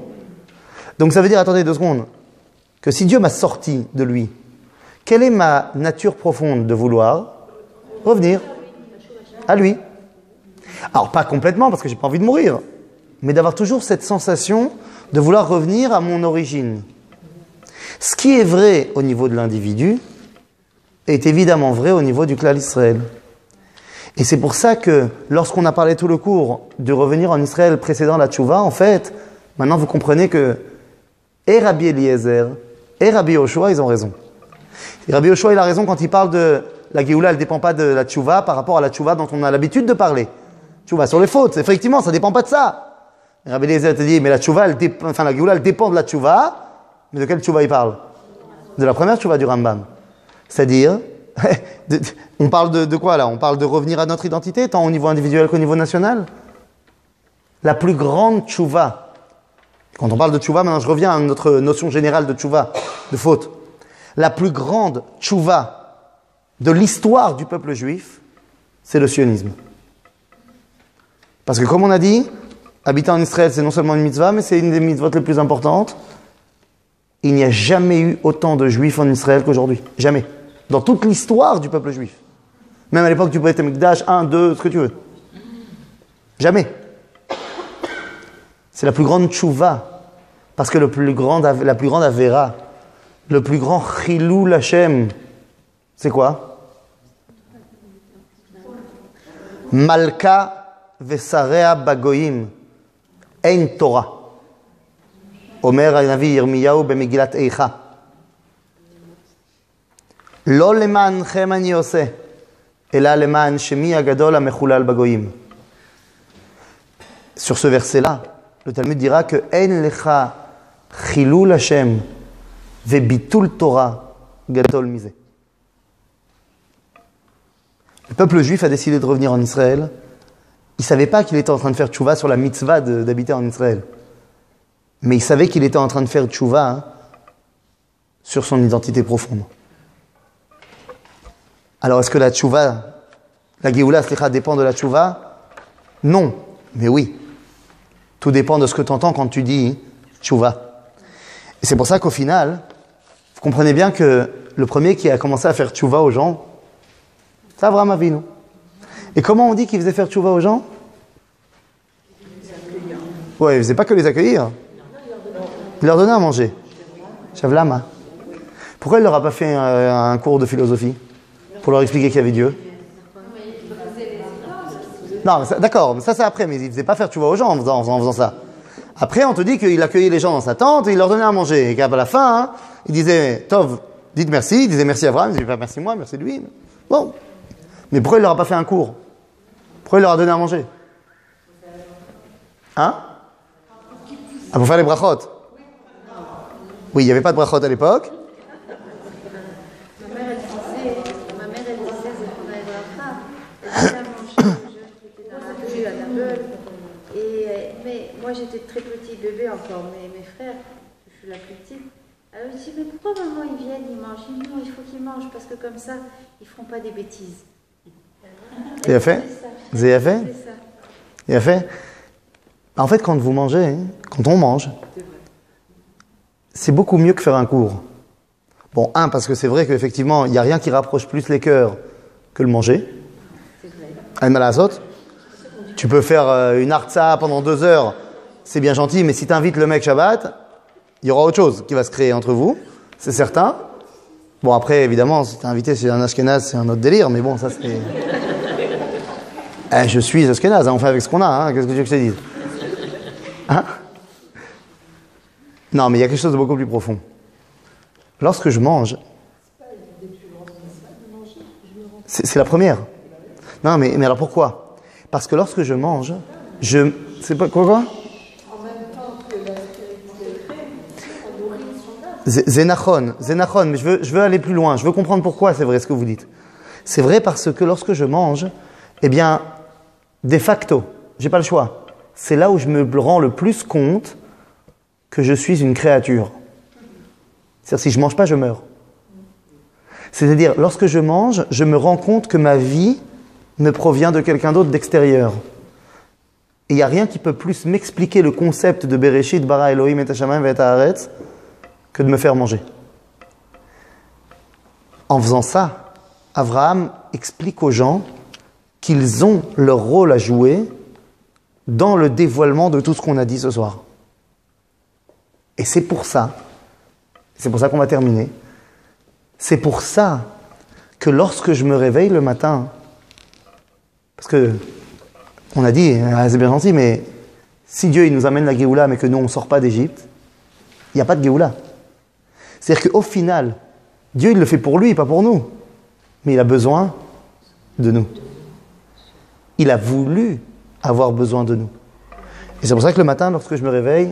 Donc ça veut dire, attendez 2 secondes, que si Dieu m'a sorti de lui, quelle est ma nature profonde de vouloir revenir à lui? Alors pas complètement, parce que j'ai pas envie de mourir, mais d'avoir toujours cette sensation de vouloir revenir à mon origine. Ce qui est vrai au niveau de l'individu est évidemment vrai au niveau du clan Israël. Et c'est pour ça que lorsqu'on a parlé tout le cours de revenir en Israël précédant la tchouva, en fait, maintenant vous comprenez que et Rabbi Eliezer et Rabbi Yoshua, ils ont raison. Et Rabbi Yoshua, il a raison quand il parle de la Géoula, elle ne dépend pas de la tchouva par rapport à la tchouva dont on a l'habitude de parler. Tchouva sur les fautes, effectivement, ça ne dépend pas de ça. Et Rabbi Eliezer te dit, mais la tchouva, la Géoula, elle dépend de la tchouva. Mais de quelle tchouva il parle? De la première tchouva du Rambam. C'est-à-dire, on parle de quoi là? On parle de revenir à notre identité, tant au niveau individuel qu'au niveau national. La plus grande tchouva. Quand on parle de tchouva, maintenant je reviens à notre notion générale de tchouva, de faute. La plus grande tchouva de l'histoire du peuple juif, c'est le sionisme. Parce que comme on a dit, habiter en Israël, c'est non seulement une mitzvah, mais c'est une des mitzvot les plus importantes. Il n'y a jamais eu autant de juifs en Israël qu'aujourd'hui. Jamais. Dans toute l'histoire du peuple juif. Même à l'époque du Beit Hamikdash, 1, 2, ce que tu veux. Jamais. C'est la plus grande tchouva. Parce que la plus grande avera, le plus grand chilul Hashem, c'est quoi? Malka vesarea bagoyim, ein Torah. Omer Hanavi Yirmiyahu במגילת איכה. לא למענכם אני עושה, אלא למען שמי הגדול המחולל בגויים. Sur ce verset-là, le Talmud dira que אין לך חילול השם וביטול תורה גדול מזה. Le peuple juif a décidé de revenir en Israël. Il ne savait pas qu'il était en train de faire tchouva sur la mitzvah d'habiter en Israël. Mais il savait qu'il était en train de faire tchouva sur son identité profonde. Alors, est-ce que la tchouva, la Géoula, dépend de la tchouva? Non, mais oui. Tout dépend de ce que tu entends quand tu dis tchouva. Et c'est pour ça qu'au final, vous comprenez bien que le premier qui a commencé à faire tchouva aux gens, c'est Avraham Avinu. Et comment on dit qu'il faisait faire tchouva aux gens? Ouais, il ne faisait pas que les accueillir. Il leur donnait à manger. Shavlama. Pourquoi il ne leur a pas fait un cours de philosophie? Pour leur expliquer qu'il y avait Dieu? Non, d'accord, ça c'est après, mais il ne faisait pas faire tchouva aux gens en faisant ça. Après, on te dit qu'il accueillait les gens dans sa tente et il leur donnait à manger. Et qu'à la fin, il disait, Tov, dites merci. Il disait merci à Abraham. Il disait, merci moi, merci lui. Bon. Mais pourquoi il ne leur a pas fait un cours? Pourquoi il leur a donné à manger? Hein? Ah, pour faire les brachot. Oui, il n'y avait pas de brachot à l'époque. Ma mère, elle disait, Zechona Ebracha. Elle disait à mon cher qui était dans la rue, à Naples. Mais moi, j'étais très petit bébé encore, mais mes frères, je suis la plus petite. Alors, je dis, mais pourquoi maman, ils viennent, ils mangent? Je dis, non, il faut qu'ils mangent, parce que comme ça, ils ne feront pas des bêtises. Il a fait? Il a fait? Il a fait? En fait, quand vous mangez, quand on mange, c'est beaucoup mieux que faire un cours. Bon, parce que c'est vrai qu'effectivement, il n'y a rien qui rapproche plus les cœurs que le manger. Tu peux faire une hartza pendant 2 heures, c'est bien gentil, mais si tu invites le mec Shabbat, il y aura autre chose qui va se créer entre vous, c'est certain. Bon, après, évidemment, si tu es invité chez un Ashkenaz, c'est un autre délire, mais bon, ça c'est... je suis Ashkenaz, on fait avec ce qu'on a, qu'est-ce que tu veux que je te dise? Non, mais il y a quelque chose de beaucoup plus profond. Lorsque je mange, c'est la première. Non, mais alors pourquoi? Parce que lorsque je mange, c'est pas quoi? En même temps que la spiritualité, on nourrit son âme. Zénachon, mais je veux aller plus loin. Je veux comprendre pourquoi c'est vrai ce que vous dites. C'est vrai parce que lorsque je mange, eh bien, de facto, j'ai pas le choix. C'est là où je me rends le plus compte que je suis une créature. C'est-à-dire, si je mange pas, je meurs. C'est-à-dire, lorsque je mange, je me rends compte que ma vie ne provient de quelqu'un d'autre d'extérieur. Et il n'y a rien qui peut plus m'expliquer le concept de Bereshit, bara Elohim et Hashamayim et Haaretz que de me faire manger. En faisant ça, Abraham explique aux gens qu'ils ont leur rôle à jouer dans le dévoilement de tout ce qu'on a dit ce soir. Et c'est pour ça qu'on va terminer, c'est pour ça que lorsque je me réveille le matin, Parce que, on a dit, c'est bien gentil, mais si Dieu il nous amène la Géoula, mais que nous on ne sort pas d'Égypte, il n'y a pas de Géoula. C'est-à-dire qu'au final, Dieu il le fait pour lui, pas pour nous. Mais il a besoin de nous. Il a voulu avoir besoin de nous. Et c'est pour ça que le matin, lorsque je me réveille,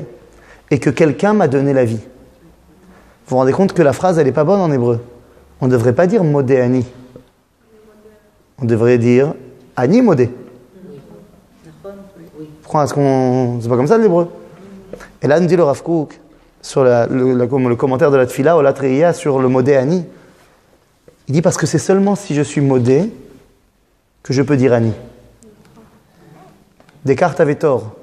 et que quelqu'un m'a donné la vie. Vous vous rendez compte que la phrase, elle n'est pas bonne en hébreu. On ne devrait pas dire modé ani. On devrait dire ani modé. Pourquoi est-ce qu'on... C'est pas comme ça l'hébreu. Et là, nous dit le Rav Kook, sur le commentaire de la Tfila, ou la Treiya, sur le modé ani. Il dit parce que c'est seulement si je suis modé que je peux dire ani. Descartes avait tort.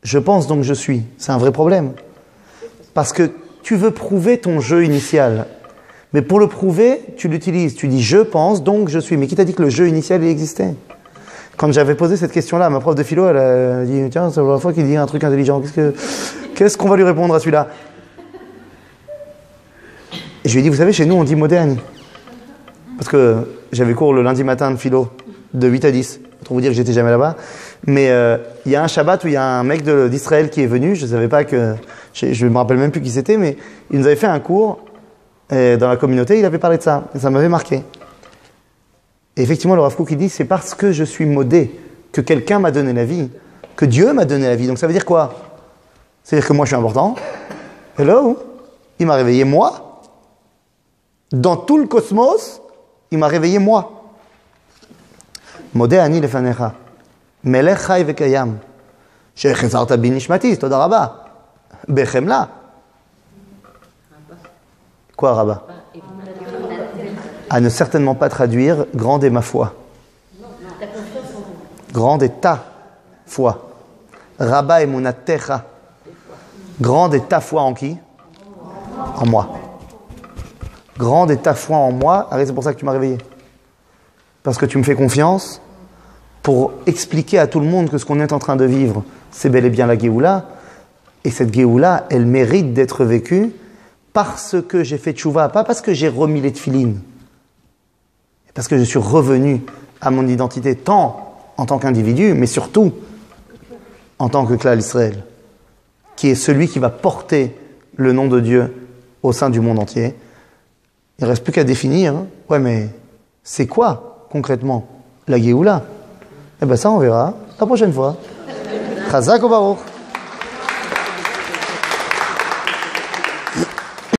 Je pense donc je suis. C'est un vrai problème. Parce que tu veux prouver ton jeu initial. Mais pour le prouver, tu l'utilises. Tu dis je pense donc je suis. Mais qui t'a dit que le jeu initial il existait? Quand j'avais posé cette question-là à ma prof de philo, elle a dit tiens, c'est la première fois qu'il dit un truc intelligent. Qu'est-ce qu'on va lui répondre à celui-là? Et je lui ai dit vous savez, chez nous on dit moderne. Parce que j'avais cours le lundi matin de philo de 8 à 10. Pour vous dire que j'étais jamais là-bas. Mais il y a un Shabbat où il y a un mec d'Israël qui est venu. Je ne savais pas que... Je ne me rappelle même plus qui c'était, mais il nous avait fait un cours dans la communauté. Il avait parlé de ça. Et ça m'avait marqué. Et effectivement, le Rav Kook, il dit, c'est parce que je suis modé, que quelqu'un m'a donné la vie, que Dieu m'a donné la vie. Donc ça veut dire quoi? C'est-à-dire que moi, je suis important. Hello? Il m'a réveillé moi. Dans tout le cosmos, il m'a réveillé moi. מודה אני לפניך, מלך חי וקיים, שהחזרת בי נשמתי, תודה רבה, בחמלה. Quoi, Rabat? À ne certainement pas traduire grande est ma foi. Grande est ta foi. Rabat est mon atecha. Grande est ta foi en qui? En moi. Grande est ta foi en moi. Arrête, c'est pour ça que tu m'as réveillé. Parce que tu me fais confiance pour expliquer à tout le monde que ce qu'on est en train de vivre, c'est bel et bien la Géoula. Et cette Géoula, elle mérite d'être vécue parce que j'ai fait tchouva, pas parce que j'ai remis les tefilines. Parce que je suis revenu à mon identité, tant en tant qu'individu, mais surtout en tant que Klal Israël, qui est celui qui va porter le nom de Dieu au sein du monde entier. Il ne reste plus qu'à définir. Hein. Ouais, mais c'est quoi concrètement la Géoula? Eh bien ça on verra la prochaine fois. Chazak ou Baruch.